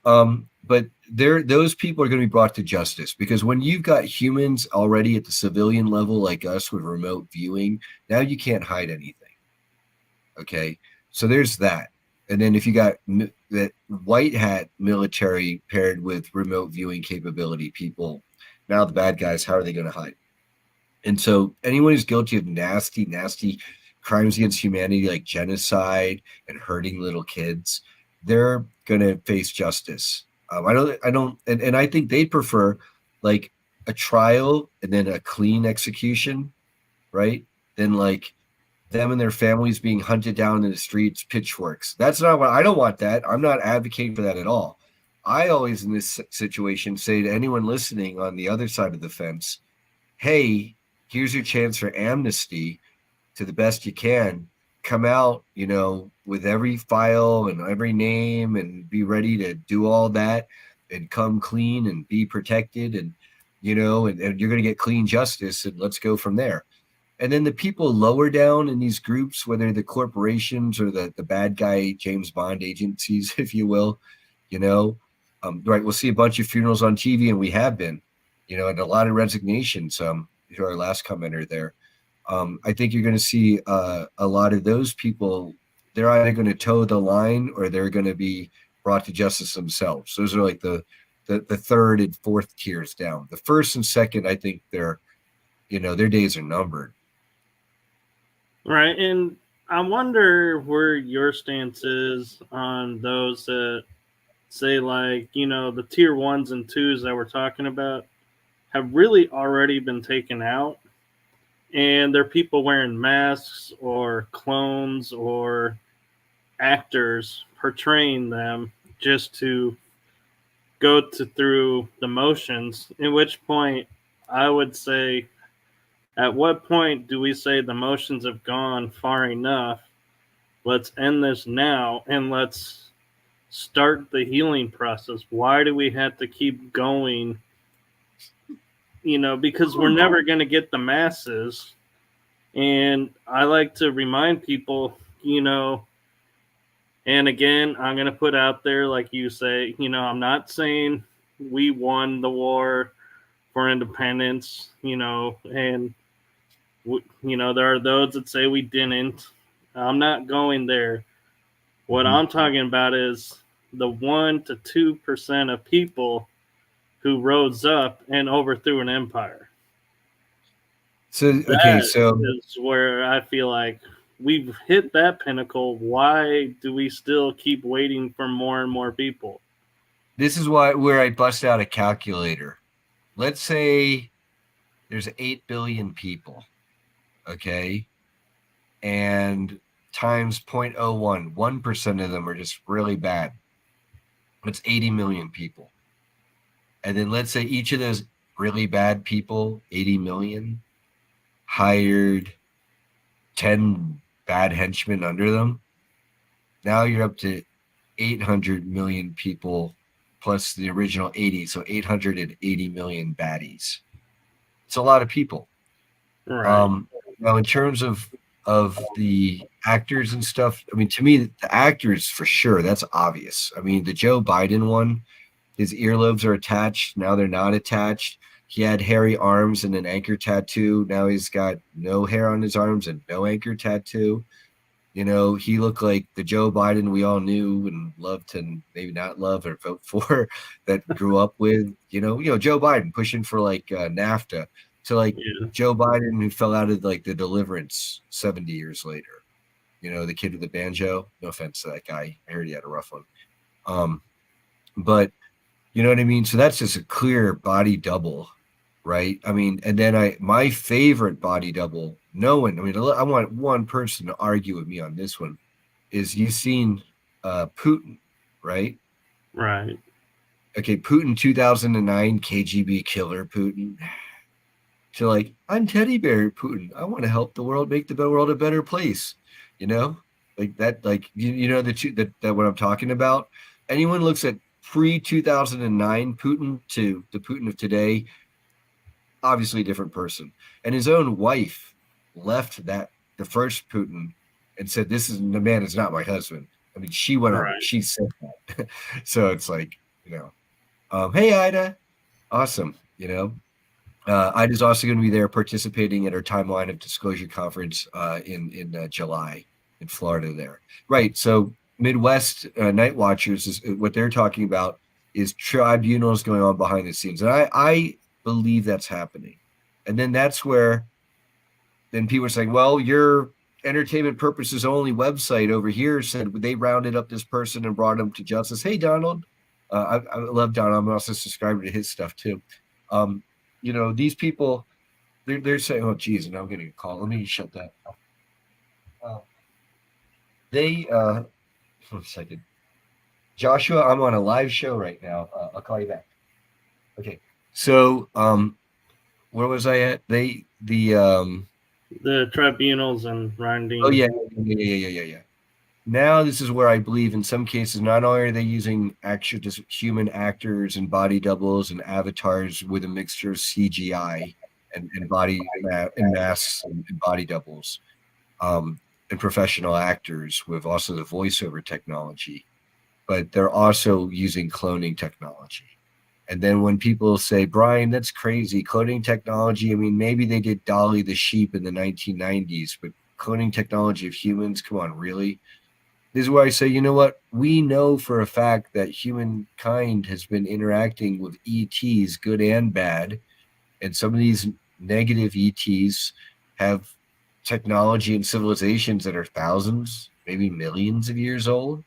But those people are going to be brought to justice, because when you've got humans already at the civilian level like us with remote viewing, now you can't hide anything. Okay, so there's that. And then if you got that white hat military paired with remote viewing capability people, now the bad guys, how are they going to hide? And so anyone who's guilty of nasty, nasty crimes against humanity, like genocide and hurting little kids, they're going to face justice. I don't, and I think they prefer like a trial and then a clean execution, right? Than like them and their families being hunted down in the streets, pitchforks. That's not what I don't want that. I'm not advocating for that at all. I always in this situation say to anyone listening on the other side of the fence, hey, here's your chance for amnesty to the best you can. Come out, with every file and every name and be ready to do all that and come clean and be protected and and you're going to get clean justice and let's go from there. And then the people lower down in these groups, whether the corporations or the bad guy James Bond agencies, if you will, right, we'll see a bunch of funerals on TV, and we have been, and a lot of resignations. To our last commenter there, I think you're going to see a lot of those people. They're either going to toe the line or they're going to be brought to justice themselves. Those are like the third and fourth tiers down. The first and second, I think their days are numbered. Right, and I wonder where your stance is on those that say, like, the tier 1s and 2s that we're talking about have really already been taken out, and they're people wearing masks or clones or actors portraying them just to go through the motions, in which point I would say, at what point do we say the motions have gone far enough? Let's end this now and let's start the healing process. Why do we have to keep going? Because we're never going to get the masses. And I like to remind people, and again, I'm going to put out there, like you say, I'm not saying we won the war for independence, and there are those that say we didn't. I'm not going there. What I'm talking about is the 1% to 2% of people who rose up and overthrew an empire. So okay, so is where I feel like we've hit that pinnacle. Why do we still keep waiting for more and more people? This is where I bust out a calculator. Let's say there's 8 billion people, okay? And times 0.01, 1% of them are just really bad. That's 80 million people. And then let's say each of those really bad people, 80 million, hired 10 bad henchmen under them. Now you're up to 800 million people plus the original 80, so 880 million baddies. It's a lot of people. Right. Now, in terms of the actors and stuff, I mean, to me, the actors for sure, that's obvious. I mean, the Joe Biden one, his earlobes are attached. Now they're not attached. He had hairy arms and an anchor tattoo. Now he's got no hair on his arms and no anchor tattoo. He looked like the Joe Biden we all knew and loved and maybe not love or vote for that grew up with, Joe Biden pushing for like NAFTA to like Joe Biden who fell out of like the Deliverance 70 years later. The kid with the banjo. No offense to that guy. I heard he had a rough one. But you know what I mean? So that's just a clear body double, right? I mean, and then my favorite body double, I want one person to argue with me on this one, is you've seen Putin, right? Right. Okay, Putin 2009, KGB killer Putin. To like, I'm teddy bear Putin. I want to help the world, make the world a better place. Like that, like that what I'm talking about. Anyone looks at pre-2009 Putin to the Putin of today, obviously a different person. And his own wife left the first Putin and said, "This is the man is not my husband." I mean, she went on, she said that. So it's like, hey, Ida, awesome. Ida's also going to be there participating at our timeline of disclosure conference in July in Florida there. Right. So Midwest Night Watchers is what they're talking about is tribunals going on behind the scenes. And I believe that's happening. And then that's where then people are saying, well, your entertainment purposes only website over here said they rounded up this person and brought him to justice. Hey, Donald. I love Donald. I'm also subscribing to his stuff too. These people, they're saying, oh, geez, and I'm getting a call. Let me shut that. They, 1 second. Joshua, I'm on a live show right now. I'll call you back. Okay. So, where was I at? The tribunals and grinding. Oh, yeah. Now, this is where I believe in some cases, not only are they using actual just human actors and body doubles and avatars with a mixture of CGI and masks and body doubles, and professional actors with also the voiceover technology, but they're also using cloning technology. And then when people say, Brian, that's crazy, cloning technology, I mean, maybe they did Dolly the sheep in the 1990s, but cloning technology of humans, come on, really? This is where I say, you know what? We know for a fact that humankind has been interacting with ETs, good and bad. And some of these negative ETs have technology and civilizations that are thousands, maybe millions of years old.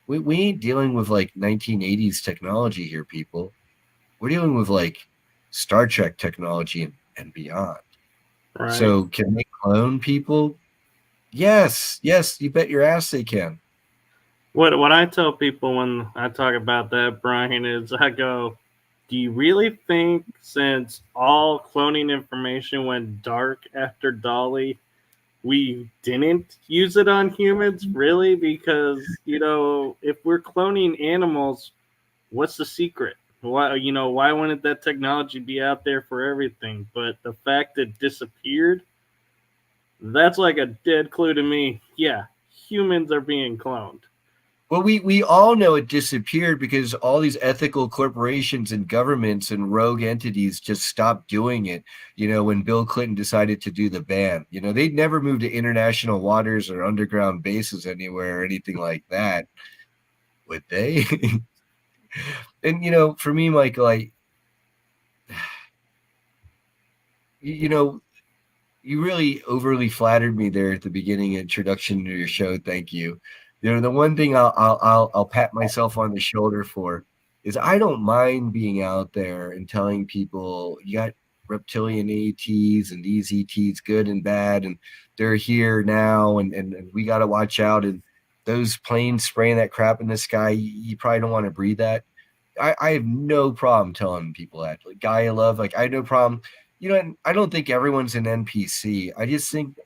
We ain't dealing with like 1980s technology here, people. We're dealing with like Star Trek technology and beyond. Right. So can they clone people? Yes, you bet your ass they can. What I tell people when I talk about that, Brian, is I go, do you really think since all cloning information went dark after Dolly, we didn't use it on humans? Really? Because, if we're cloning animals, what's the secret? Why wouldn't that technology be out there for everything? But the fact it disappeared, that's like a dead clue to me. Yeah, humans are being cloned. Well, we all know it disappeared because all these ethical corporations and governments and rogue entities just stopped doing it. When Bill Clinton decided to do the ban, they'd never move to international waters or underground bases anywhere or anything like that, would they? And for me, Michael, you really overly flattered me there at the beginning introduction to your show. Thank you. The one thing I'll pat myself on the shoulder for is I don't mind being out there and telling people you got reptilian ETs and these ETs good and bad, and they're here now, and we got to watch out. And those planes spraying that crap in the sky, you probably don't want to breathe that. I have no problem telling people that. Like, guy I love, like, I have no problem. And I don't think everyone's an NPC. I just think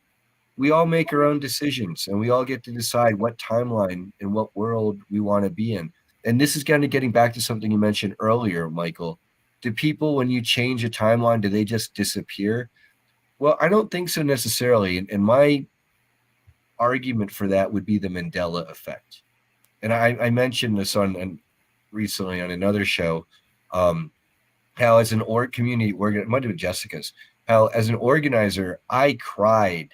we all make our own decisions and we all get to decide what timeline and what world we want to be in. And this is kind of getting back to something you mentioned earlier, Michael. Do people, when you change a timeline, do they just disappear? Well, I don't think so necessarily. And my argument for that would be the Mandela effect. And I mentioned this recently on another show. How as an community it might have been Jessica's, how as an organizer, I cried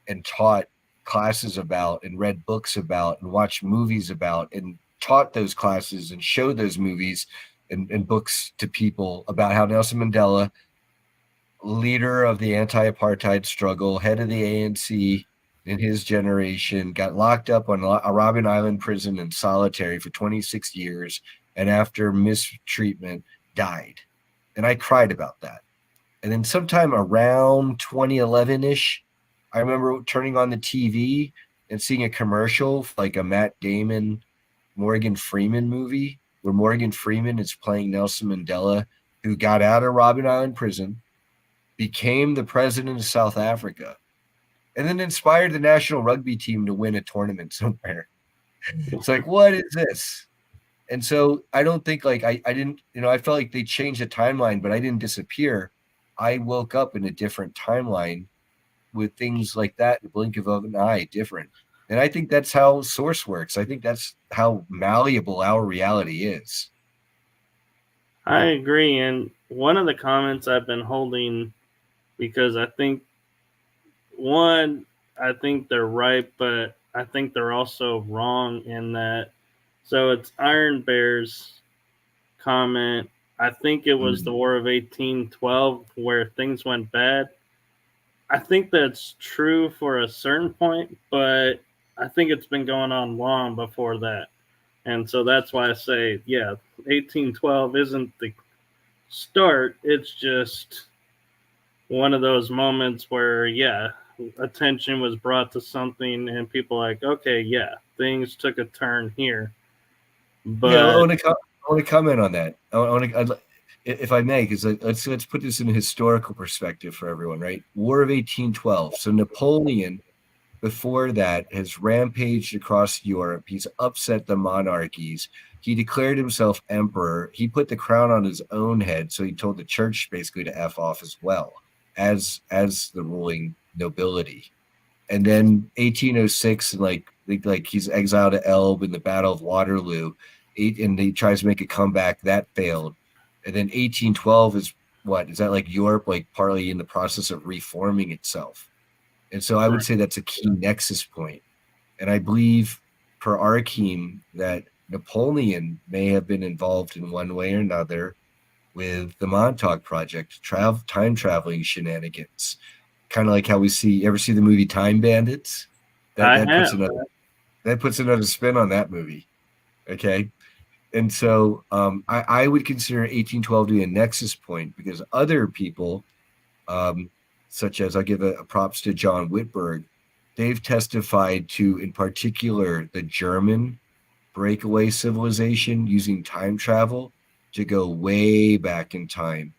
and taught classes about and read books about and watched movies about and taught those classes and showed those movies and books to people about how Nelson Mandela, leader of the anti-apartheid struggle, head of the ANC in his generation, got locked up on a Robben Island prison in solitary for 26 years, and after mistreatment died. And I cried about that. And then sometime around 2011-ish, I remember turning on the TV and seeing a commercial, like a Matt Damon, Morgan Freeman movie, where Morgan Freeman is playing Nelson Mandela, who got out of Robben Island prison, became the president of South Africa, and then inspired the national rugby team to win a tournament somewhere. It's like, what is this? And so I don't think like I didn't, I felt like they changed the timeline, but I didn't disappear. I woke up in a different timeline with things like that, the blink of an eye, different. And I think that's how Source works. I think that's how malleable our reality is. I agree. And one of the comments I've been holding, because I think they're right, but I think they're also wrong in that. So it's Iron Bear's comment. I think it was the War of 1812 where things went bad. I think that's true for a certain point, but I think it's been going on long before that. And so that's why I say, yeah, 1812 isn't the start. It's just one of those moments where, yeah, attention was brought to something and people like, okay, yeah, things took a turn here. Yeah, I But want to comment on that. If I may, because let's put this in a historical perspective for everyone, right? War of 1812. So Napoleon, before that, has rampaged across Europe. He's upset the monarchies. He declared himself emperor. He put the crown on his own head, so he told the church basically to F off as well as the ruling nobility. And then 1806, like he's exiled to Elbe in the Battle of Waterloo, and he tries to make a comeback. That failed. And then 1812 is what is that like Europe, like partly in the process of reforming itself. And so I would say that's a key nexus point. And I believe per Arkheim that Napoleon may have been involved in one way or another with the Montauk Project, time traveling shenanigans. Kind of like how we ever see the movie Time Bandits? I That have. puts another spin on that movie. Okay. And so I would consider 1812 to be a nexus point because other people, such as I'll give a props to John Whitberg, they've testified to, in particular, the German breakaway civilization using time travel to go way back in time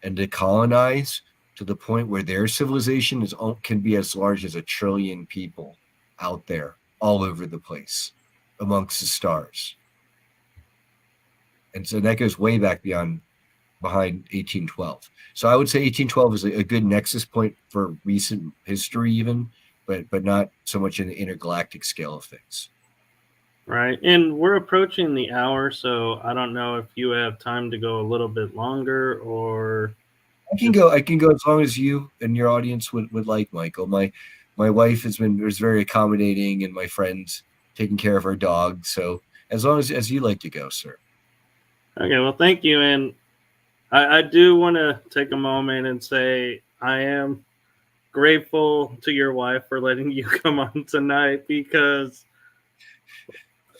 and to colonize to the point where their civilization can be as large as 1 trillion people out there all over the place amongst the stars. And so that goes way back behind 1812. So I would say 1812 is a good nexus point for recent history even, but not so much in the intergalactic scale of things. Right. And we're approaching the hour, so I don't know if you have time to go a little bit longer or I can go as long as you and your audience would like, Michael. My wife was very accommodating, and my friends taking care of our dog. So as long as you like to go, sir. Okay, well, thank you. And I do want to take a moment and say I am grateful to your wife for letting you come on tonight because,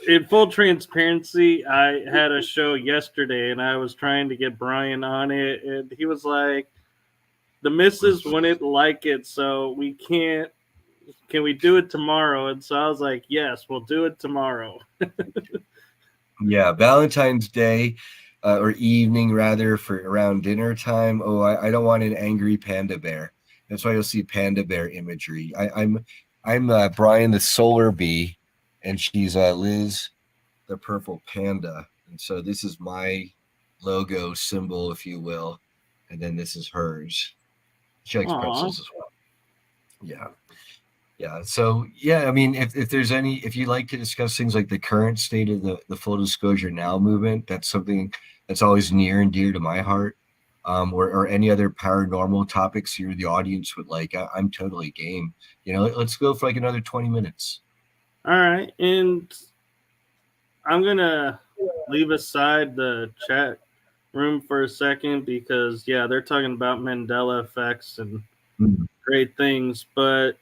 in full transparency, I had a show yesterday and I was trying to get Brian on it, and he was like, the missus wouldn't like it, so we can't. Can we do it tomorrow? And so I was like, yes, we'll do it tomorrow. Yeah, Valentine's Day or evening rather for around dinner time. Oh, I don't want an angry panda bear. That's why you'll see panda bear imagery. I'm Brian the solar bee, and she's Liz the purple panda. And so this is my logo symbol, if you will, and then this is hers. She likes Aww. pretzels as well. Yeah. Yeah. So yeah, I mean, if you like to discuss things like the current state of the full disclosure now movement, that's something that's always near and dear to my heart. Or any other paranormal topics the audience would like, I'm totally game. Let's go for like another 20 minutes. All right. And I'm going to leave aside the chat room for a second because, yeah, they're talking about Mandela effects and great things. But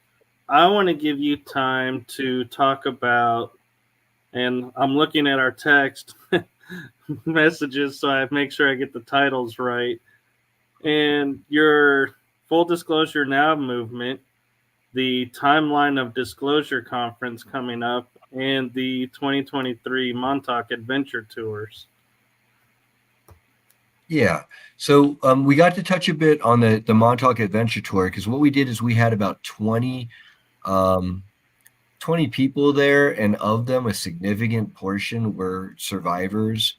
I want to give you time to talk about, and I'm looking at our text messages so I make sure I get the titles right. And your Full Disclosure Now movement, the Timeline of Disclosure Conference coming up, and the 2023 Montauk Adventure Tours. Yeah. So we got to touch a bit on the Montauk Adventure Tour because what we did is we had about 20 people there, and of them a significant portion were survivors,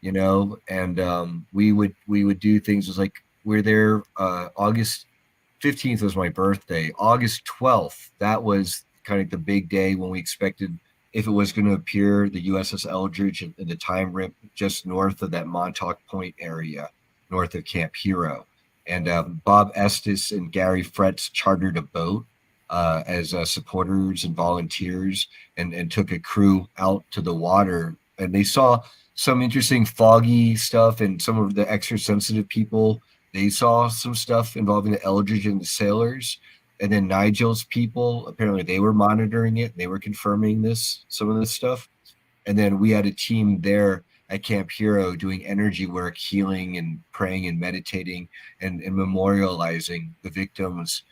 and we would do things like we're there August 15th was my birthday. August 12th, that was kind of the big day when we expected if it was going to appear the USS Eldridge in the time rip just north of that Montauk Point area, north of Camp Hero. And Bob Estes and Gary Fretz chartered a boat as supporters and volunteers and took a crew out to the water. And they saw some interesting foggy stuff, and some of the extra sensitive people, they saw some stuff involving the Eldridge and the sailors. And then Nigel's people, apparently they were monitoring it. They were confirming some of this stuff. And then we had a team there at Camp Hero doing energy work, healing and praying and meditating and memorializing the victims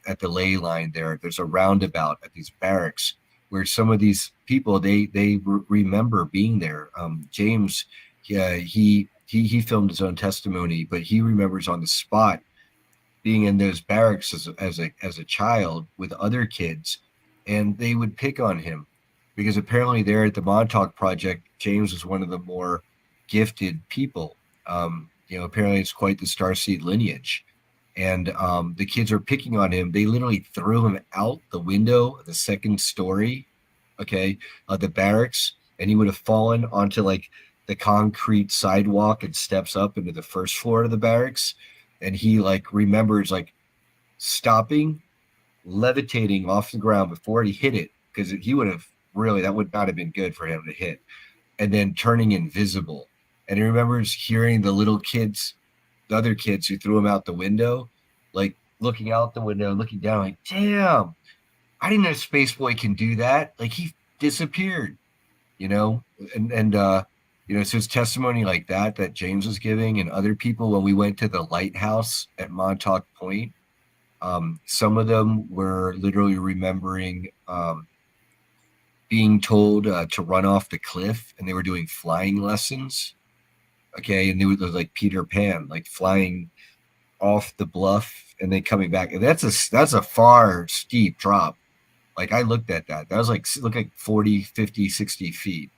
at the ley line there. There's a roundabout at these barracks where some of these people, they remember being there. James, yeah, he filmed his own testimony, but he remembers on the spot being in those barracks as a child with other kids, and they would pick on him because apparently there at the Montauk Project, James was one of the more gifted people. Apparently it's quite the starseed lineage, and the kids were picking on him. They literally threw him out the window of the second story, okay, of the barracks, and he would have fallen onto like the concrete sidewalk and steps up into the first floor of the barracks, and he like remembers like stopping, levitating off the ground before he hit it, because he would have really, that would not have been good for him to hit, and then turning invisible. And he remembers hearing the little kids, the other kids who threw him out the window, like looking out the window, looking down, like, damn, I didn't know Space Boy can do that. Like he disappeared, you know, and so it's testimony like that James was giving, and other people when we went to the lighthouse at Montauk Point. Some of them were literally remembering being told to run off the cliff, and they were doing flying lessons. Okay, and they were like Peter Pan, like flying off the bluff and then coming back. And that's a far steep drop. Like I looked at that. That was like 40, 50, 60 feet.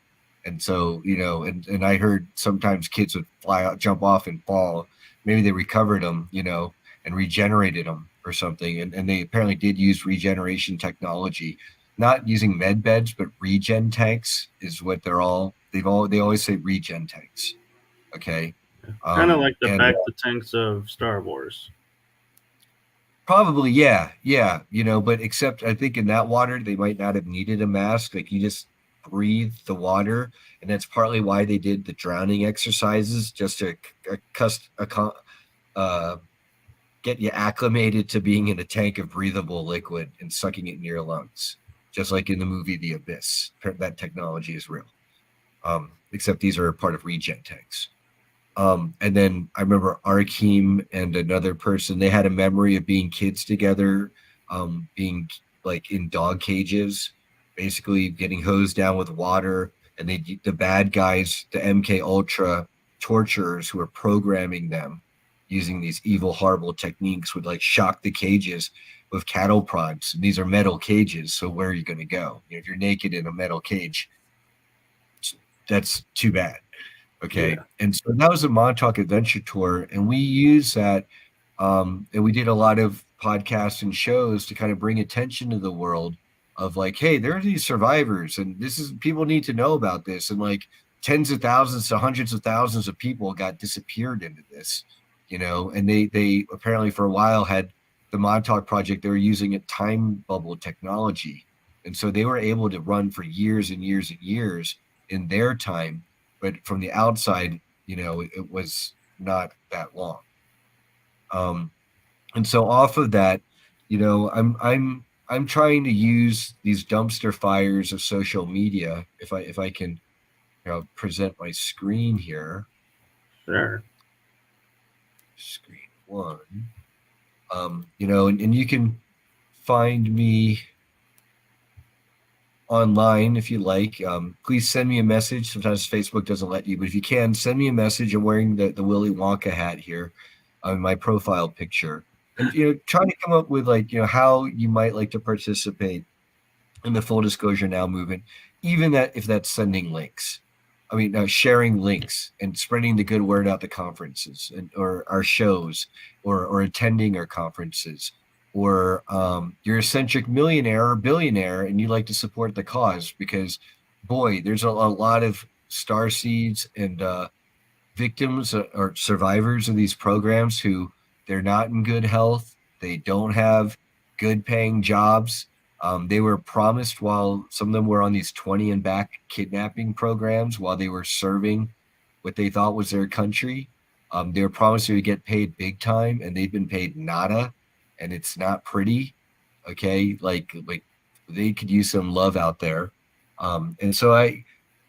And so, and I heard sometimes kids would fly out, jump off and fall. Maybe they recovered them, and regenerated them or something. And they apparently did use regeneration technology, not using med beds, but regen tanks is what they always say regen tanks. Okay. Kind of like the back to tanks of Star Wars. Probably, yeah. But except I think in that water, they might not have needed a mask. Like you just breathe the water, and that's partly why they did the drowning exercises, just to get you acclimated to being in a tank of breathable liquid and sucking it in your lungs, just like in the movie The Abyss. That technology is real, except these are part of regen tanks. And then I remember Arkheim and another person, they had a memory of being kids together, being like in dog cages, basically getting hosed down with water. And the bad guys, the MK Ultra torturers who were programming them using these evil, horrible techniques, would like shock the cages with cattle prods. And these are metal cages. So where are you going to go? If you're naked in a metal cage, that's too bad. Okay. Yeah. And so that was a Montauk Adventure Tour. And we used that. And we did a lot of podcasts and shows to kind of bring attention to the world of like, hey, there are these survivors, and people need to know about this. And like tens of thousands to hundreds of thousands of people got disappeared into this, and they apparently for a while had the Montauk Project. They were using a time bubble technology. And so they were able to run for years and years and years in their time. But from the outside, it was not that long. And so off of that, I'm trying to use these dumpster fires of social media. If I can, present my screen here. Sure. Screen one. And you can find me online if you like. Please send me a message. Sometimes Facebook doesn't let you, but if you can, send me a message. I'm wearing the Willy Wonka hat here on my profile picture, and try to come up with how you might like to participate in the Full Disclosure Now movement, even if that's sending links. I mean, sharing links and spreading the good word out to conferences or our shows, or attending our conferences. Or you're a centric millionaire or billionaire and you like to support the cause, because boy, there's a lot of starseeds and victims or survivors of these programs who they're not in good health. They don't have good paying jobs. They were promised, while some of them were on these 20 and back kidnapping programs while they were serving what they thought was their country. They were promised they would get paid big time, and they've been paid nada. And it's not pretty. Okay. Like they could use some love out there. And so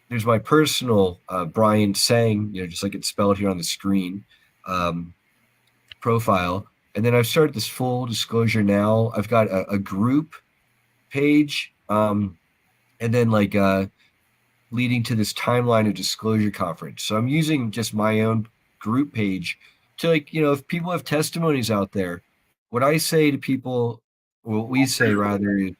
there's my personal Brian Tseng, just like it's spelled here on the screen, profile. And then I've started this full disclosure now. I've got a group page, and then like leading to this timeline of disclosure conference. So I'm using just my own group page to, like, if people have testimonies out there, what I say to people, or what we say rather, is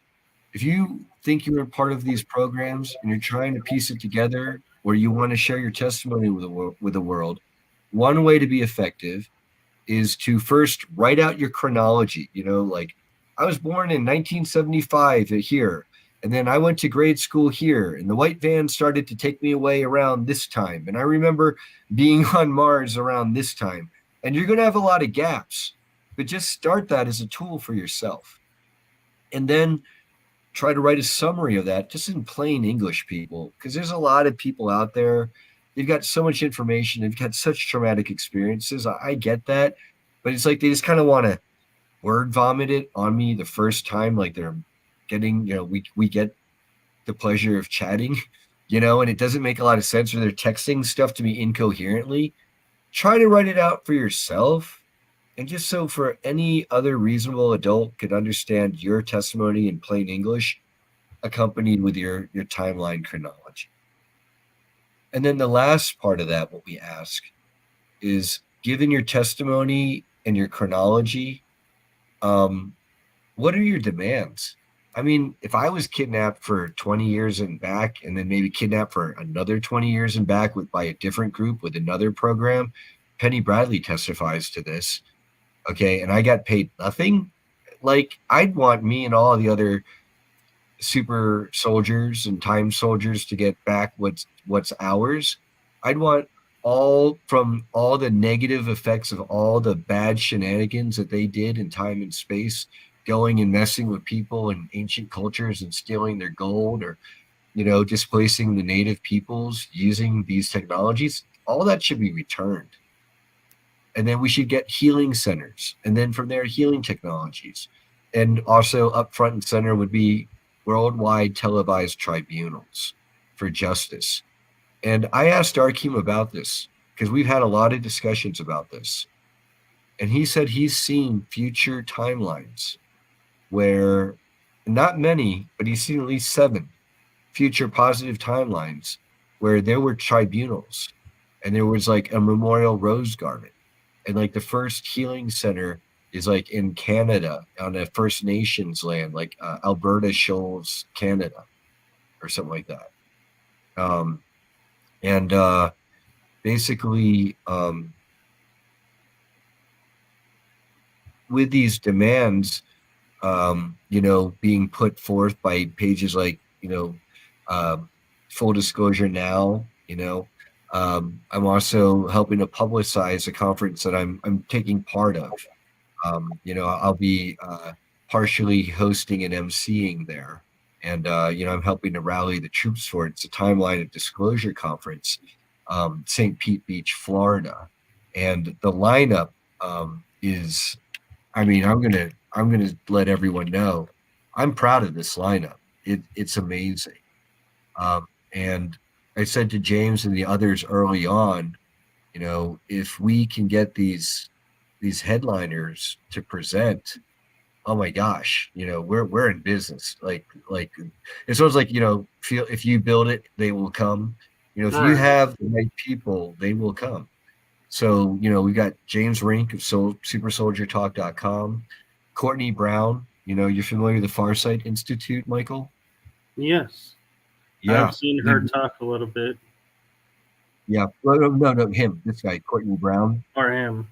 if you think you're a part of these programs and you're trying to piece it together, or you want to share your testimony with the world, one way to be effective is to first write out your chronology. Like, I was born in 1975 here, and then I went to grade school here, and the white van started to take me away around this time. And I remember being on Mars around this time. And you're going to have a lot of gaps, but just start that as a tool for yourself. And then try to write a summary of that just in plain English, people, because there's a lot of people out there. They've got so much information. They've got such traumatic experiences. I get that, but it's like they just kind of want to word vomit it on me the first time. Like they're getting, we get the pleasure of chatting, and it doesn't make a lot of sense, or they're texting stuff to me incoherently. Try to write it out for yourself. And just so for any other reasonable adult could understand your testimony in plain English, accompanied with your timeline chronology. And then the last part of that, what we ask is, given your testimony and your chronology, what are your demands? I mean, if I was kidnapped for 20 years and back, and then maybe kidnapped for another 20 years and back by a different group with another program, Penny Bradley testifies to this. Okay. And I got paid nothing. Like, I'd want me and all the other super soldiers and time soldiers to get back what's ours. I'd want all the negative effects of all the bad shenanigans that they did in time and space, going and messing with people in ancient cultures and stealing their gold, or displacing the native peoples using these technologies. All that should be returned. And then we should get healing centers, and then from there, healing technologies. And also up front and center would be worldwide televised tribunals for justice. And I asked Arkheim about this because we've had a lot of discussions about this. And he said he's seen future timelines where, not many, but he's seen at least 7 future positive timelines where there were tribunals and there was like a memorial rose garden. And like the first healing center is like in Canada on a First Nations land, like Alberta Shoals, Canada, or something like that. And basically, with these demands, being put forth by pages like, Full Disclosure Now, I'm also helping to publicize a conference that I'm taking part of. I'll be partially hosting and emceeing there. And, I'm helping to rally the troops for it. It's a Timeline of Disclosure Conference, St. Pete Beach, Florida. And the lineup is, I'm gonna let everyone know, I'm proud of this lineup. It's amazing. And I said to James and the others early on, if we can get these headliners to present, oh my gosh, we're in business. Like it's always like, feel, if you build it, they will come. If you have the right people, they will come. So, we got James Rink of supersoldiertalk.com, Courtney Brown, you're familiar with the Farsight Institute, Michael? Yes. Yeah. I've seen her talk a little bit. Yeah. Well, no, him, this guy, Courtney Brown. Or him.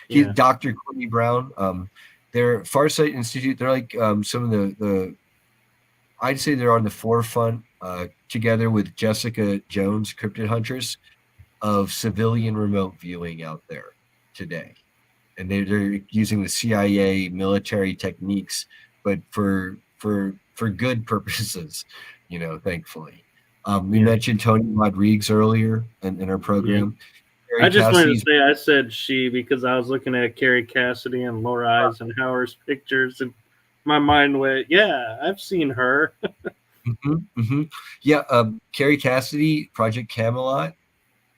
He's Dr. Courtney Brown. They're Farsight Institute. They're like some of the I'd say they're on the forefront, together with Jessica Jones, Cryptid Huntress, of civilian remote viewing out there today. And they're using the CIA military techniques, but for good purposes, thankfully. We mentioned Tony Rodriguez earlier in our program. Yeah. I just wanted to say I said she because I was looking at Carrie Cassidy and Laura Eisenhower's pictures, and my mind went, yeah, I've seen her. Yeah, Carrie Cassidy, Project Camelot,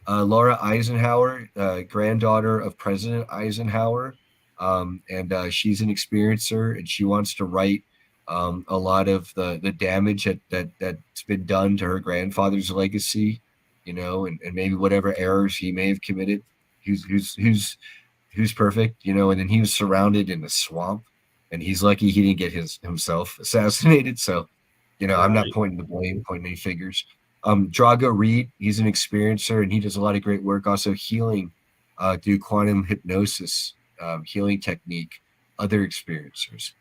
Laura Eisenhower, granddaughter of President Eisenhower, and she's an experiencer, and she wants to right a lot of the damage that's been done to her grandfather's legacy, and maybe whatever errors he may have committed. Who's perfect, and then he was surrounded in a swamp, and he's lucky he didn't get himself assassinated. So, I'm not Right. pointing the blame, pointing any fingers. Drago Reed, he's an experiencer, and he does a lot of great work, also healing through quantum hypnosis, healing technique, other experiencers.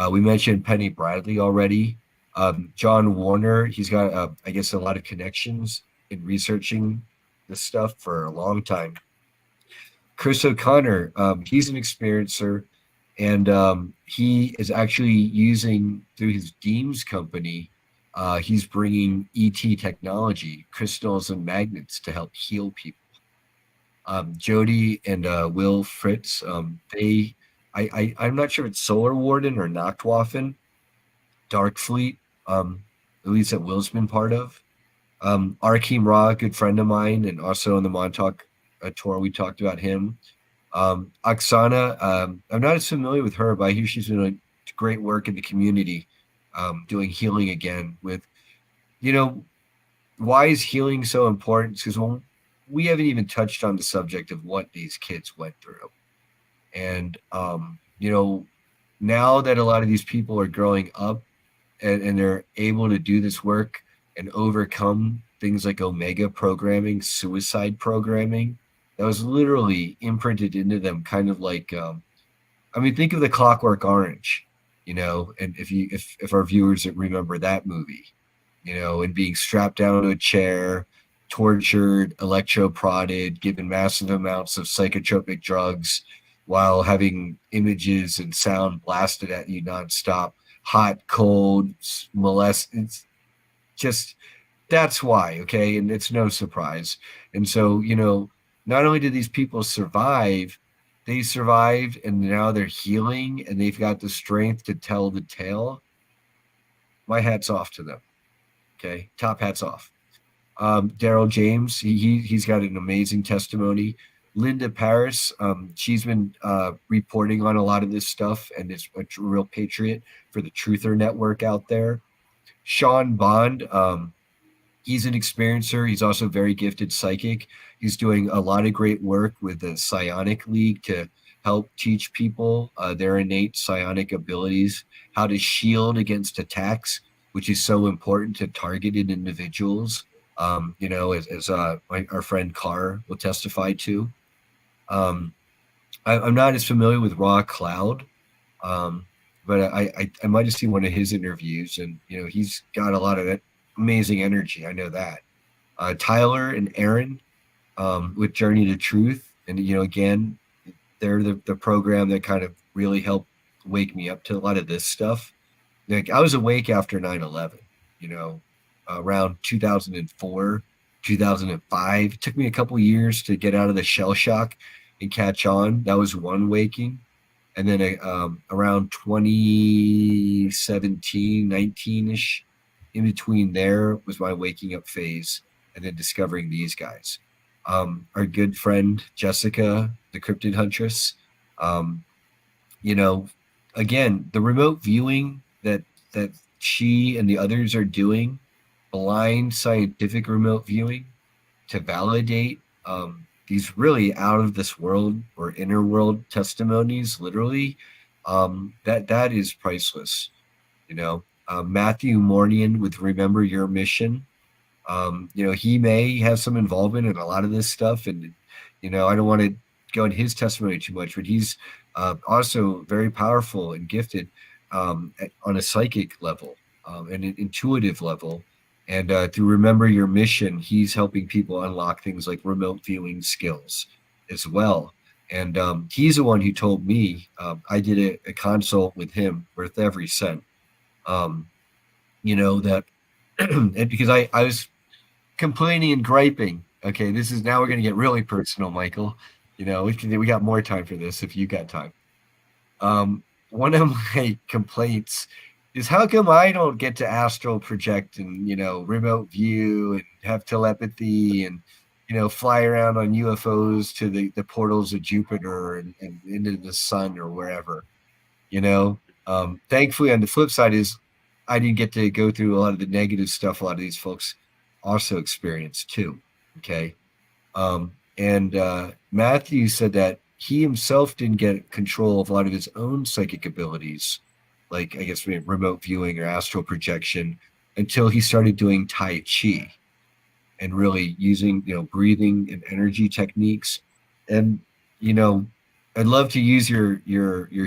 We mentioned Penny Bradley already. John Warner, he's got, I guess, a lot of connections in researching this stuff for a long time. Chris O'Connor, he's an experiencer, and he is actually using through his Deems company. He's bringing ET technology, crystals and magnets to help heal people. Jody and Will Fritz, I'm not sure if it's Solar Warden or Nachtwaffen, Dark Fleet, at least that Will's been part of. Arkheim Ra, a good friend of mine, and also on the Montauk tour, we talked about him. Oksana, I'm not as familiar with her, but I hear she's doing great work in the community, doing healing again with, you know, why is healing so important? Because we haven't even touched on the subject of what these kids went through. And, now that a lot of these people are growing up and they're able to do this work and overcome things like omega programming, suicide programming, that was literally imprinted into them, kind of like, I mean, think of the Clockwork Orange, and if our viewers remember that movie, and being strapped down to a chair, tortured, electroprodded, given massive amounts of psychotropic drugs while having images and sound blasted at you nonstop, hot, cold, molest. It's just, that's why, okay? And it's no surprise. And so, not only did these people survive, they survived and now they're healing and they've got the strength to tell the tale. My hat's off to them. Okay. Top hats off. Daryl James, he's got an amazing testimony. Linda Paris, she's been reporting on a lot of this stuff and is a real patriot for the Truther Network out there. Sean Bond, he's an experiencer. He's also very gifted psychic. He's doing a lot of great work with the Psionic League to help teach people their innate psionic abilities, how to shield against attacks, which is so important to targeted individuals. As our friend Carr will testify to. I'm not as familiar with Raw Cloud, but I might have seen one of his interviews, and he's got a lot of amazing energy. I know that. Tyler and Aaron with Journey to Truth, and again, they're the program that kind of really helped wake me up to a lot of this stuff. Like, I was awake after 9/11, around 2004, 2005. It took me a couple years to get out of the shell shock and catch on. That was one waking. And then around 2017, 19-ish, in between there was my waking up phase, and then discovering these guys. Our good friend Jessica, the cryptid huntress, um, again, the remote viewing that she and the others are doing, blind scientific remote viewing, to validate these really out of this world or inner world testimonies, literally, that is priceless. Matthew Mornian with Remember Your Mission. He may have some involvement in a lot of this stuff, and I don't want to go into his testimony too much, but he's also very powerful and gifted on a psychic level and an intuitive level. And through Remember Your Mission, he's helping people unlock things like remote viewing skills as well. And he's the one who told me, I did a consult with him worth every cent. That and because I was complaining and griping. Okay, this is now we're going to get really personal, Michael. We got more time for this if you got time. One of my complaints is how come I don't get to astral project and, remote view and have telepathy and, fly around on UFOs to the portals of Jupiter and into the sun or wherever, Thankfully, on the flip side is I didn't get to go through a lot of the negative stuff a lot of these folks also experienced too. Okay. And Matthew said that he himself didn't get control of a lot of his own psychic abilities, like I guess remote viewing or astral projection, until he started doing Tai Chi and really using, breathing and energy techniques. And, you know, I'd love to use your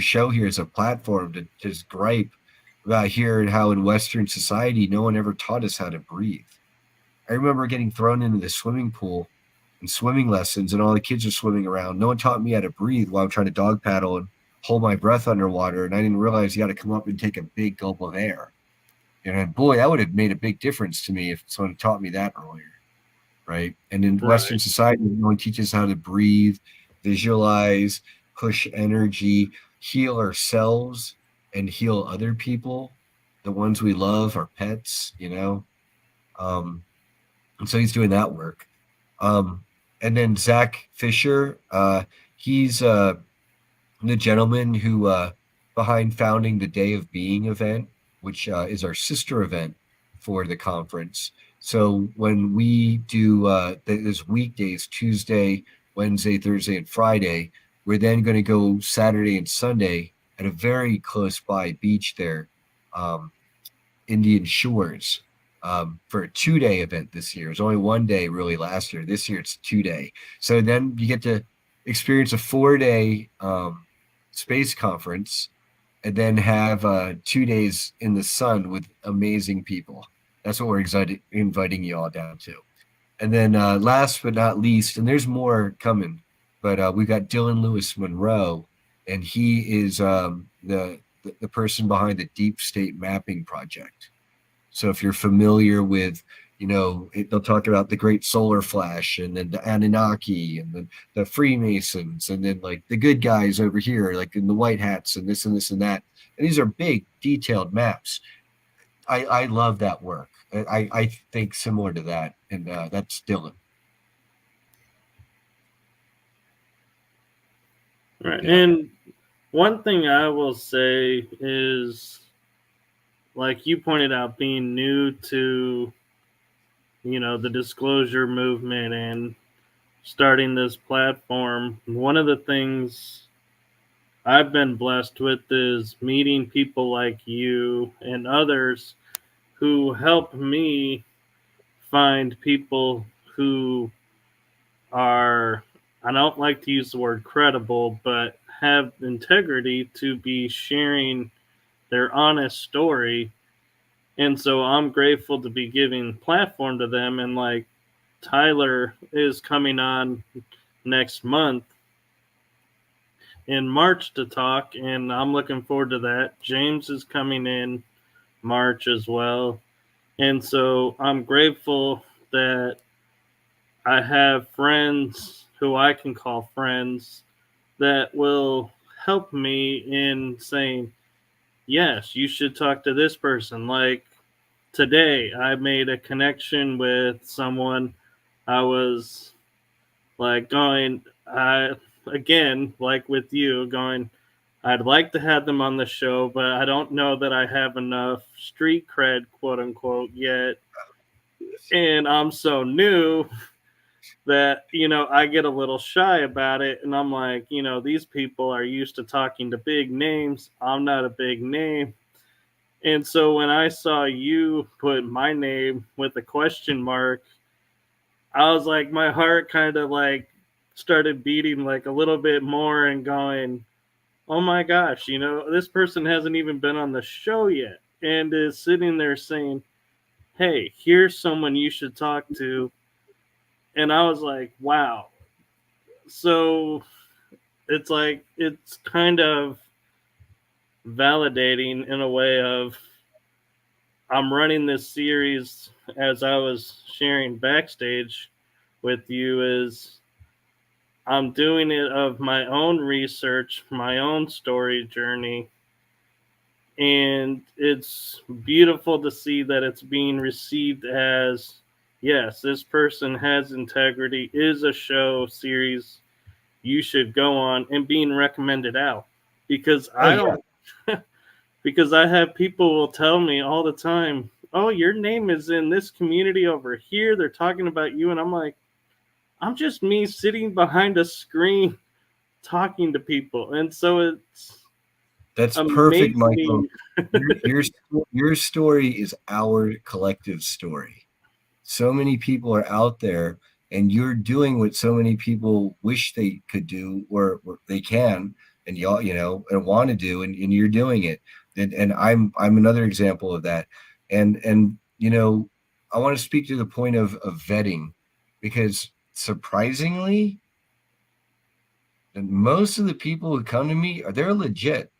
show here as a platform to just gripe about hearing how in Western society no one ever taught us how to breathe. I remember getting thrown into the swimming pool and swimming lessons, and all the kids are swimming around. No one taught me how to breathe while I'm trying to dog paddle and hold my breath underwater. And I didn't realize you got to come up and take a big gulp of air. And boy, that would have made a big difference to me if someone taught me that earlier. Right. And in Western Right. society, no one teaches how to breathe, visualize, push energy, heal ourselves and heal other people, the ones we love, our pets. And so he's doing that work. And then Zach Fisher, he's the gentleman who behind founding the Day of Being event, which is our sister event for the conference. So when we do there's weekdays, Tuesday, Wednesday, Thursday, and Friday, we're then going to go Saturday and Sunday at a very close by beach there, Indian Shores, for a 2-day event this year. It's only 1 day really last year. This year it's 2-day. So then you get to experience a 4-day space conference and then have 2 days in the sun with amazing people. That's what we're inviting you all down to. And then last but not least, and there's more coming, but we've got Dylan Lewis Monroe, and he is the person behind the Deep State Mapping Project. So if you're familiar with, they'll talk about the Great Solar Flash and then the Anunnaki and then the Freemasons and then like the good guys over here, like in the white hats and this and this and that. And these are big, detailed maps. I love that work. I think similar to that, and that's Dylan. Right. Yeah. And one thing I will say is, like you pointed out, being new to, the disclosure movement and starting this platform, one of the things I've been blessed with is meeting people like you and others who help me find people who are, I don't like to use the word credible, but have integrity to be sharing their honest story. And so I'm grateful to be giving platform to them. And like Tyler is coming on next month in March to talk, and I'm looking forward to that. James is coming in March as well. And so I'm grateful that I have friends who I can call friends that will help me in saying, yes, you should talk to this person. Like today, I made a connection with someone. I was like going, again, like with you, going, I'd like to have them on the show, but I don't know that I have enough street cred, quote unquote, yet. And I'm so new that, I get a little shy about it. And I'm like, these people are used to talking to big names. I'm not a big name. And so when I saw you put my name with a question mark, I was like, my heart kind of like started beating like a little bit more and going, oh my gosh, this person hasn't even been on the show yet and is sitting there saying, hey, here's someone you should talk to. And I was like, wow. So it's like, it's kind of validating in a way of, I'm running this series as I was sharing backstage with you, is I'm doing it of my own research, my own story journey, And it's beautiful to see that it's being received as, yes, this person has integrity, is a show series you should go on, and being recommended out. Because Oh I yeah, don't, because I have people will tell me all the time, oh, your name is in this community over here. They're talking about you. And I'm like, I'm just me sitting behind a screen talking to people. And so it's that's perfect, Michael. amazing. Your story is our collective story. So many people are out there, and you're doing what so many people wish they could do, or they can, and y'all, and want to do, and you're doing it. And I'm another example of that. And I want to speak to the point of vetting, because surprisingly, most of the people who come to me they're legit.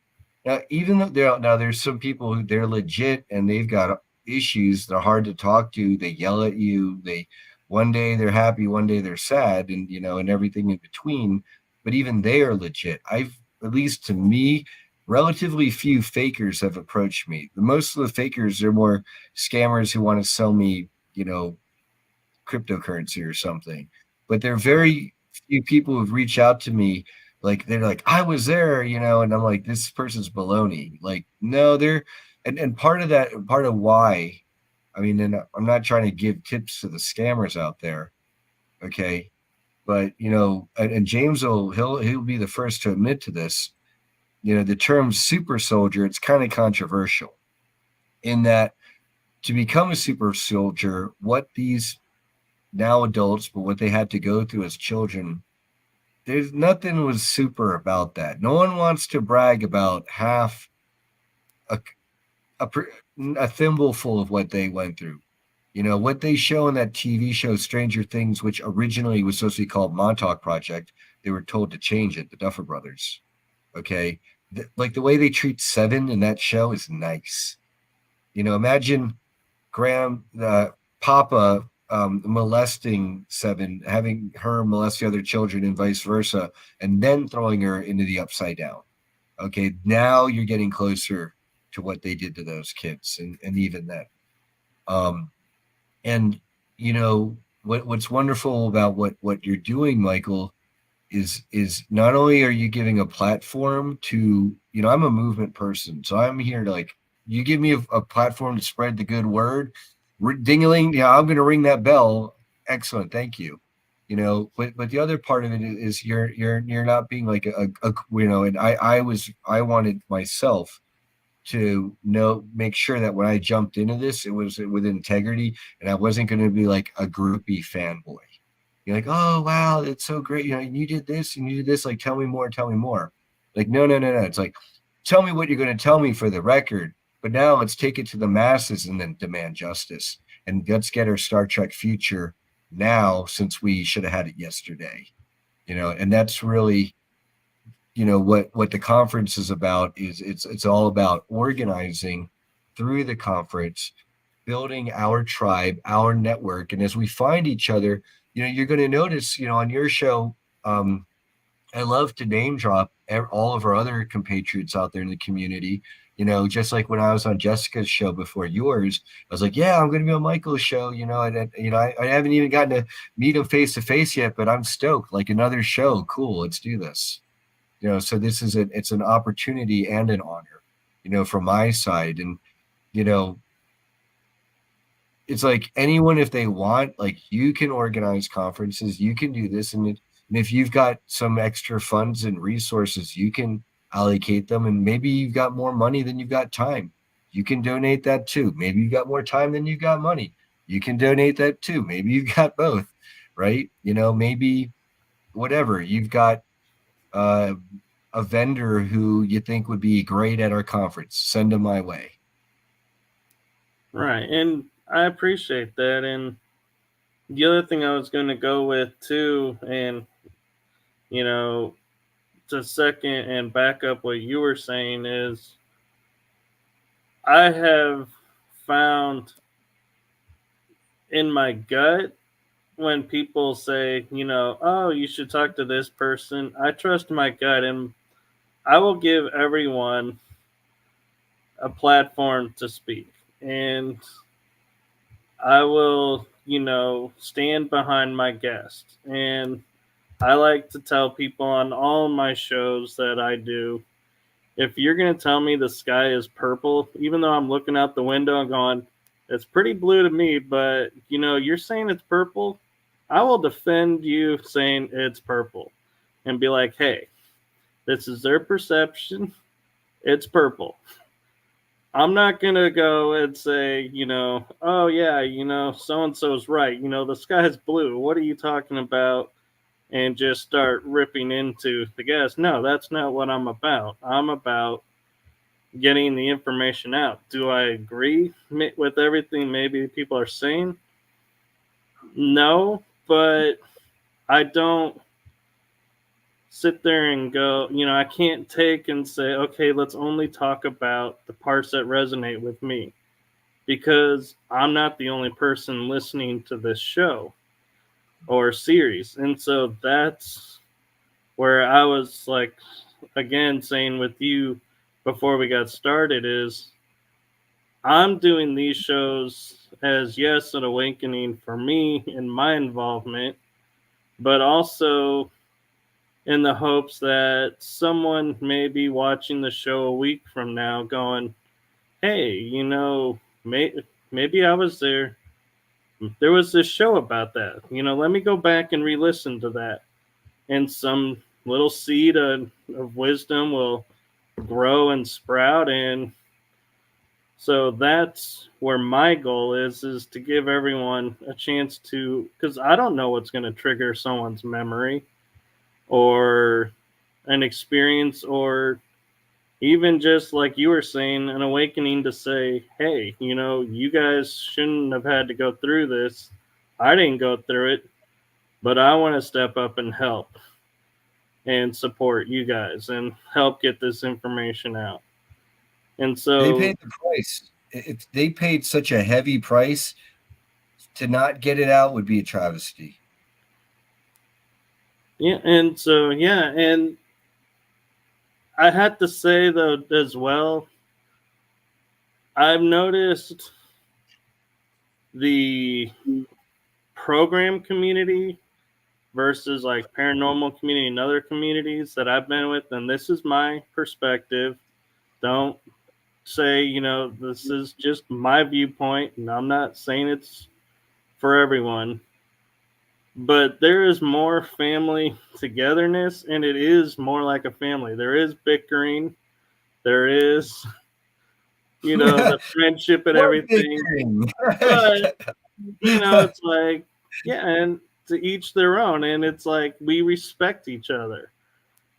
Now, even though there's some people who they're legit and they've got issues, they're hard to talk to, they yell at you, they one day they're happy, one day they're sad, and and everything in between. But even they are legit. I've, at least to me, relatively few fakers have approached me. The most of the fakers are more scammers who want to sell me, cryptocurrency or something. But there are very few people who've reached out to me, like they're like, I was there, and I'm like, this person's baloney. Like, no, they're and part of that, part of why, I mean, and I'm not trying to give tips to the scammers out there, okay? But and James he'll be the first to admit to this. The term super soldier, it's kind of controversial in that to become a super soldier, what these now adults, but what they had to go through as children, there's nothing was super about that. No one wants to brag about half a, a, a thimbleful of what they went through. What they show in that TV show, Stranger Things, which originally was supposed to be called Montauk Project, they were told to change it, the Duffer Brothers. Okay. Like the way they treat Seven in that show is nice. Imagine Graham, Papa, molesting Seven, having her molest the other children, and vice versa, and then throwing her into the upside down. Okay, now you're getting closer to what they did to those kids, and even then. Um, and what's wonderful about what you're doing, Michael, is not only are you giving a platform to, I'm a movement person, so I'm here to, like, you give me a platform to spread the good word, dingling, yeah, I'm going to ring that bell. Excellent, thank you. But the other part of it is you're not being like and I wanted myself to make sure that when I jumped into this, it was with integrity, and I wasn't going to be like a groupie fanboy. You're like, oh wow, it's so great. You did this and you did this. Like, tell me more, tell me more. Like, no, no, no, no. It's like, tell me what you're going to tell me for the record. But now let's take it to the masses and then demand justice. And let's get our Star Trek future now, since we should have had it yesterday. And that's really, what the conference is about. Is it's all about organizing through the conference, building our tribe, our network. And as we find each other, you're going to notice, on your show, I love to name drop all of our other compatriots out there in the community. Just like when I was on Jessica's show before yours, I was like, yeah, I'm going to be on Michael's show, I haven't even gotten to meet him face to face yet, but I'm stoked. Like, another show. Cool. Let's do this. So this is it's an opportunity and an honor, from my side. And, you know, it's like anyone, if they want, like, you can organize conferences, you can do this. And if you've got some extra funds and resources, you can allocate them. And maybe you've got more money than you've got time. You can donate that too. Maybe you've got more time than you've got money. You can donate that too. Maybe you've got both, right? Maybe whatever you've got, uh, a vendor who you think would be great at our conference, send them my way. Right. And I appreciate that. And the other thing I was going to go with too, and, you know, to second and back up what you were saying, is I have found in my gut when people say, oh, you should talk to this person, I trust my gut, and I will give everyone a platform to speak. And I will, stand behind my guest. And I like to tell people on all my shows that I do, if you're going to tell me the sky is purple, even though I'm looking out the window and going, it's pretty blue to me, but you're saying it's purple, I will defend you saying it's purple and be like, hey, this is their perception. It's purple. I'm not going to go and say, oh, yeah, so and so's right. The sky's blue. What are you talking about? And just start ripping into the guest. No, that's not what I'm about. I'm about getting the information out. Do I agree with everything maybe people are saying? No, but I don't sit there and go, I can't take and say, okay, let's only talk about the parts that resonate with me, because I'm not the only person listening to this show or series. And so that's where I was like, again, saying with you before we got started is I'm doing these shows as, yes, an awakening for me and my involvement, but also in the hopes that someone may be watching the show a week from now going, hey, maybe I was there. There was this show about that. Let me go back and re-listen to that. And some little seed of wisdom will grow and sprout. And so that's where my goal is to give everyone a chance to, because I don't know what's going to trigger someone's memory or an experience, or even just like you were saying, an awakening to say, hey, you guys shouldn't have had to go through this. I didn't go through it, but I want to step up and help and support you guys and help get this information out. And They so, paid the price. If they paid such a heavy price, to not get it out would be a travesty. yeah, and I had to say though as well, I've noticed the program community versus like paranormal community and other communities that I've been with, and this is my perspective. Don't say, this is just my viewpoint, and I'm not saying it's for everyone. But there is more family togetherness, and it is more like a family. There is bickering, there is, the friendship and More everything. bickering. But it's like, yeah, and to each their own. And it's like we respect each other.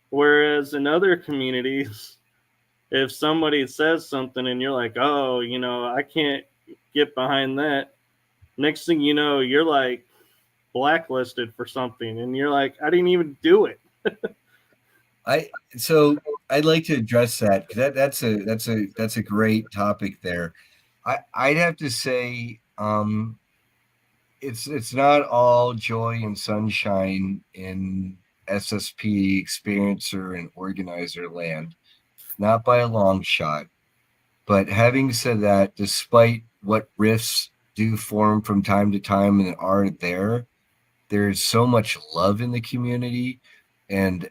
Whereas in other communities, if somebody says something and you're like, oh, I can't get behind that, next thing you know, you're like blacklisted for something. And you're like, I didn't even do it. So I'd like to address that because that's a great topic there. I'd have to say it's not all joy and sunshine in SSP experiencer and organizer land, not by a long shot. But having said that, despite what rifts do form from time to time and are there, there's so much love in the community. And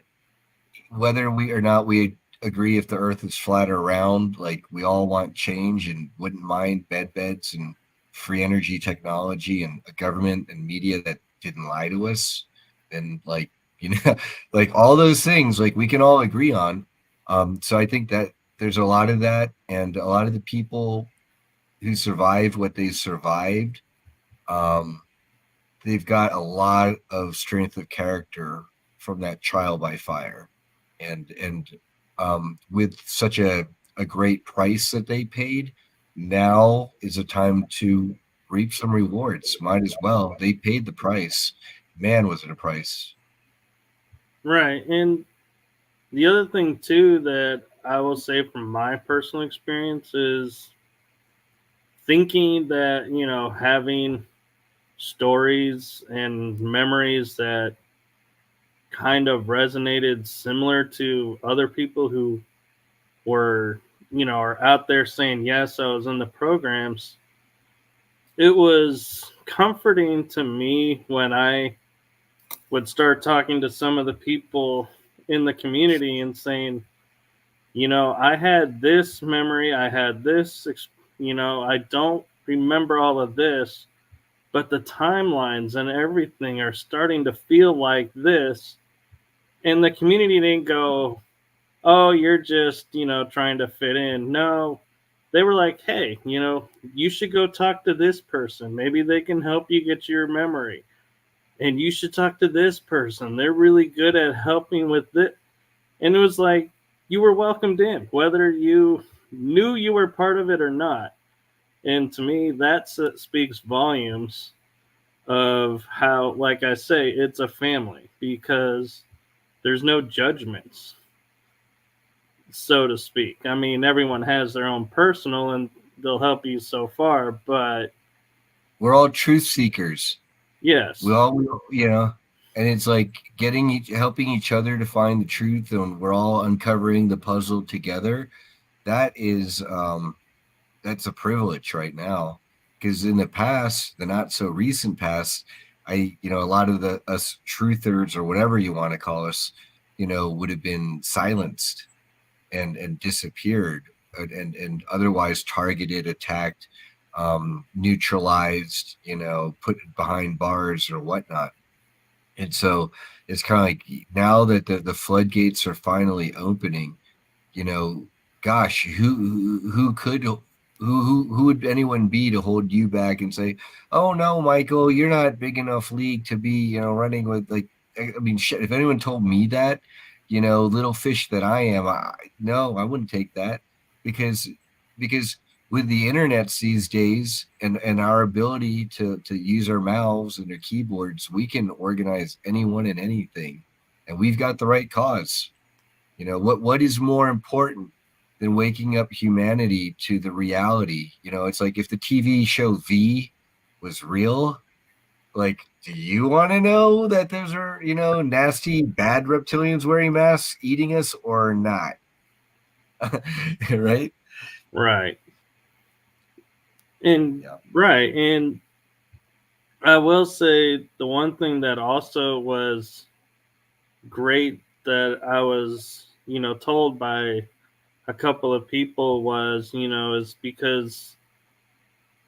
whether we or not we agree if the earth is flat or round, like we all want change and wouldn't mind beds and free energy technology and a government and media that didn't lie to us. And like, like all those things, like we can all agree on. So I think that there's a lot of that, and a lot of the people who survived what they survived, um, they've got a lot of strength of character from that trial by fire, and with such a great price that they paid, now is a time to reap some rewards. Might as well. They paid the price. Man, was it a price. Right. And the other thing, too, that I will say from my personal experience is thinking that, having stories and memories that kind of resonated similar to other people who were are out there saying, yes, I was in the programs, it was comforting to me when I would start talking to some of the people in the community and saying, I had this memory, I had this, I don't remember all of this, but the timelines and everything are starting to feel like this. And the community didn't go, oh, you're just, trying to fit in. No, they were like, hey, you should go talk to this person. Maybe they can help you get your memory. And you should talk to this person. They're really good at helping with it. And it was like, you were welcomed in, whether you knew you were part of it or not. And to me, that speaks volumes of how, like I say, it's a family because there's no judgments, so to speak. I mean, everyone has their own personal and they'll help you so far, but we're all truth seekers. yes. We all, and it's like helping each other to find the truth, and we're all uncovering the puzzle together. That is, that's a privilege right now. Because in the past, the not so recent past, a lot of the us truthers or whatever you want to call us, would have been silenced and disappeared and otherwise targeted, attacked, neutralized, put behind bars or whatnot. And so it's kind of like now that the floodgates are finally opening, gosh, who could who would anyone be to hold you back and say, oh no, Michael, you're not big enough league to be, running with, like, I mean, shit, if anyone told me that, little fish that I am, no, I wouldn't take that because because with the internets these days and our ability to use our mouths and our keyboards, we can organize anyone and anything, and we've got the right cause. What is more important than waking up humanity to the reality? It's like if the TV show V was real, like, do you want to know that those are, nasty, bad reptilians wearing masks eating us or not? Right? Right. And Yeah. right. And I will say the one thing that also was great that I was, told by a couple of people was, is because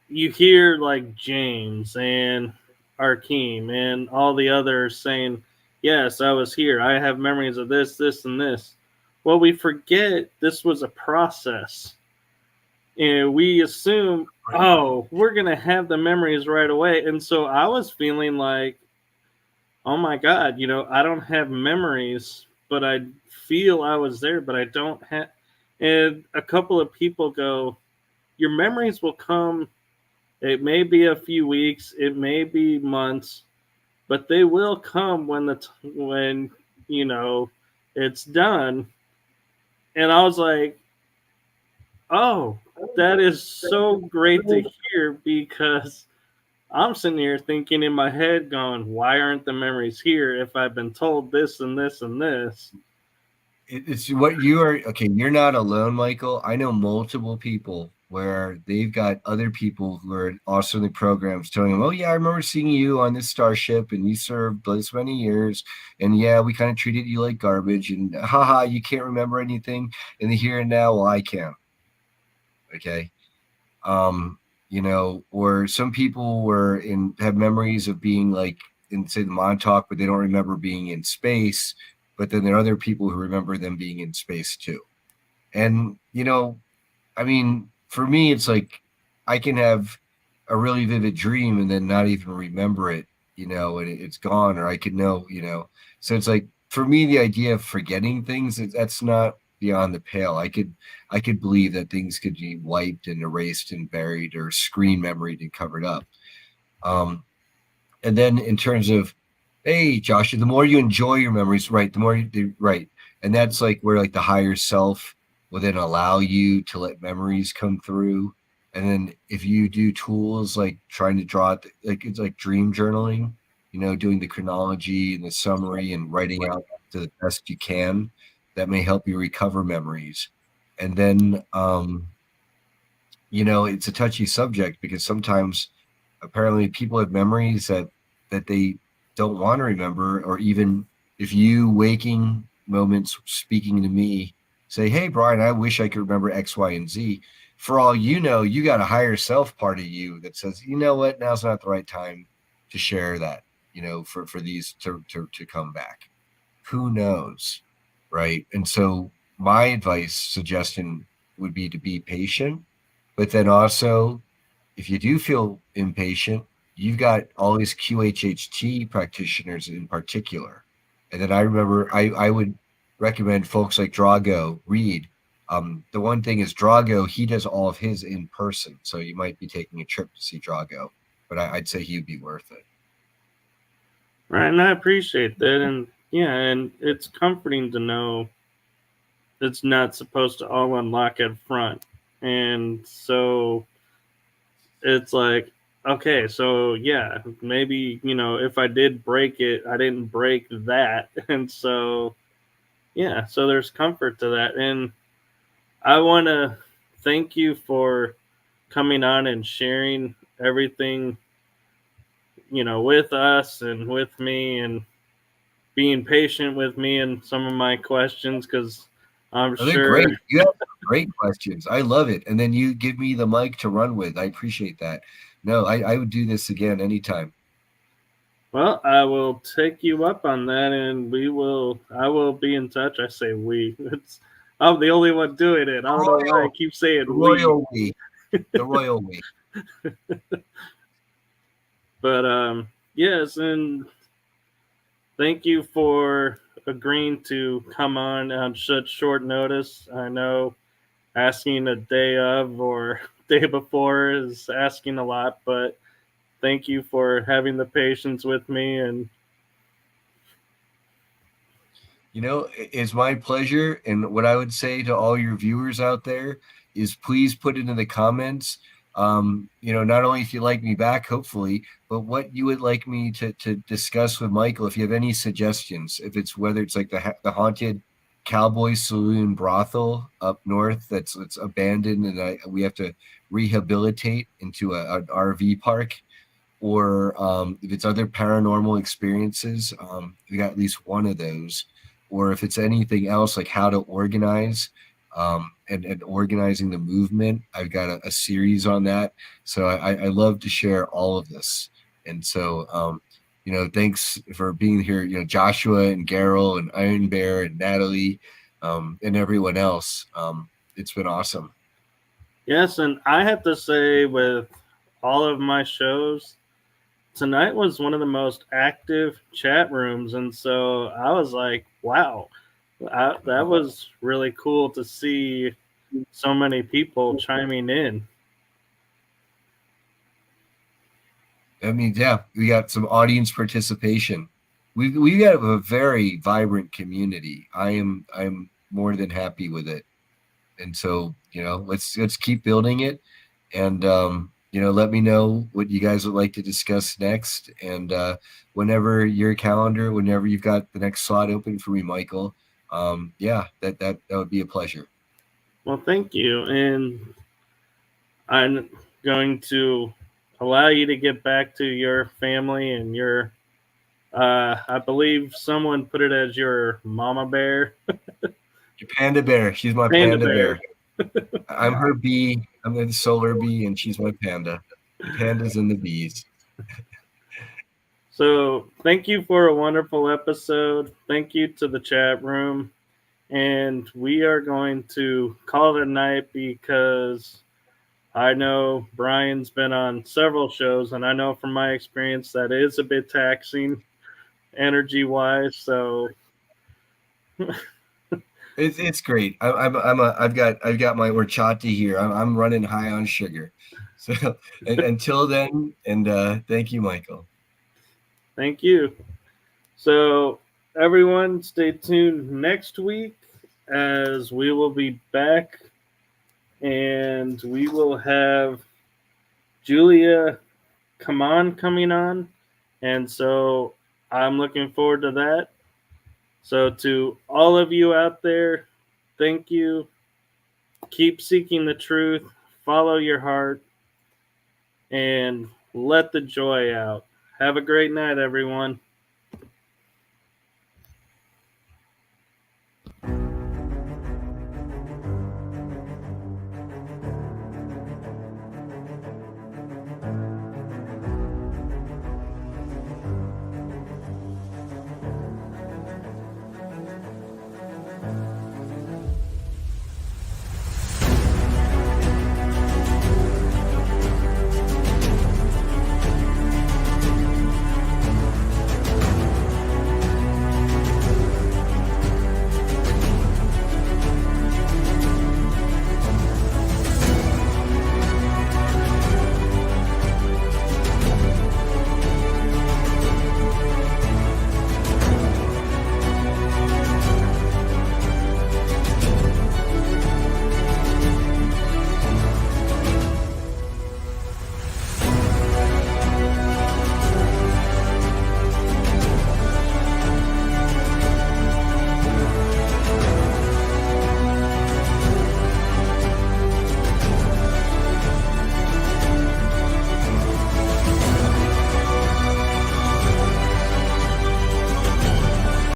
you hear like James and Arkheim and all the others saying, yes, I was here. I have memories of this, this, and this. Well, we forget this was a process. And we assume, oh, we're going to have the memories right away. And so I was feeling like, oh my God, I don't have memories, but I feel I was there, but I don't have. And a couple of people go, your memories will come. It may be a few weeks, it may be months, but they will come when it's done. And I was like, oh, that is so great to hear because I'm sitting here thinking in my head, going, why aren't the memories here if I've been told this and this and this? It's what you are. Okay, you're not alone, Michael. I know multiple people where they've got other people who are also in the programs telling them, oh yeah, I remember seeing you on this starship and you served this many years, and yeah, we kind of treated you like garbage, and haha, you can't remember anything in the here and now. Well, I can. Okay. um or some people have memories of being like in, say, the Montauk, but they don't remember being in space, but then there are other people who remember them being in space too. And I mean, for me, it's like I can have a really vivid dream and then not even remember it, and it's gone, or I could know, so it's like, for me, the idea of forgetting things, that's not beyond the pale. I could believe that things could be wiped and erased and buried or screen memoried and covered up. And then in terms of, hey, Josh, the more you enjoy your memories, right, the more you do, right. And that's like where like the higher self will then allow you to let memories come through. And then if you do tools like trying to draw it, like it's like dream journaling, doing the chronology and the summary and writing out to the best you can, that may help you recover memories. And then, it's a touchy subject because sometimes apparently people have memories that they don't want to remember, or even if you waking moments speaking to me say, hey Brian, I wish I could remember X, Y, and Z. For all you know, you got a higher self part of you that says, you know what, now's not the right time to share that, for these to come back. Who knows? Right. And so my advice suggestion would be to be patient, but then also, if you do feel impatient, you've got all these QHHT practitioners in particular. And then I remember I would recommend folks like Drago read. The one thing is Drago, he does all of his in person. So you might be taking a trip to see Drago, but I'd say he'd be worth it. Right, and I appreciate that. And yeah, and it's comforting to know it's not supposed to all unlock at front. And so it's like, okay, so yeah, maybe, if I did break it, I didn't break that. And so, yeah, so there's comfort to that. And I want to thank you for coming on and sharing everything, with us and with me, and being patient with me and some of my questions, because I'm Oh, they're sure. great. You have great questions. I love it. And then you give me the mic to run with. I appreciate that. No, I would do this again anytime. Well, I will take you up on that, and I will be in touch. I say we. I'm the only one doing it. I The don't know why I royal, keep saying the we. royal we, the royal we. But yes, and thank you for agreeing to come on such short notice. I know asking a day of or day before is asking a lot, but thank you for having the patience with me. And It's my pleasure. And what I would say to all your viewers out there is please put it in the comments. Not only if you like me back, hopefully, but what you would like me to discuss with Michael. If you have any suggestions, if it's whether it's like the haunted cowboy saloon brothel up north that's abandoned and we have to rehabilitate into an RV park, or if it's other paranormal experiences, we got at least one of those, or if it's anything else like how to organize, and organizing the movement. I've got a series on that. So I love to share all of this. And so, thanks for being here, Joshua and Garrel and Iron Bear and Natalie, and everyone else. It's been awesome. yes, and I have to say, with all of my shows, tonight was one of the most active chat rooms. And so I was like, wow, that was really cool to see so many people chiming in. I mean, yeah, we got some audience participation. We got a very vibrant community. I'm more than happy with it. And so, let's keep building it, and let me know what you guys would like to discuss next. And whenever you've got the next slot open for me, Michael, yeah, that would be a pleasure. Well, thank you. And I'm going to allow you to get back to your family and your, I believe someone put it as your mama bear. Your panda bear. She's my Panda panda bear. bear. I'm her bee. I'm the solar bee, and she's my panda. The pandas and the bees. So thank you for a wonderful episode. Thank you to the chat room. And we are going to call it a night, because I know Brian's been on several shows, and I know from my experience that is a bit taxing energy wise. So It's great. I've got my horchata here. I'm running high on sugar. So until then, and thank you, Michael. thank you. So everyone, stay tuned next week, as we will be back, and we will have Julia coming on. And so I'm looking forward to that. So to all of you out there, thank you. Keep seeking the truth, follow your heart, and let the joy out. Have a great night, everyone.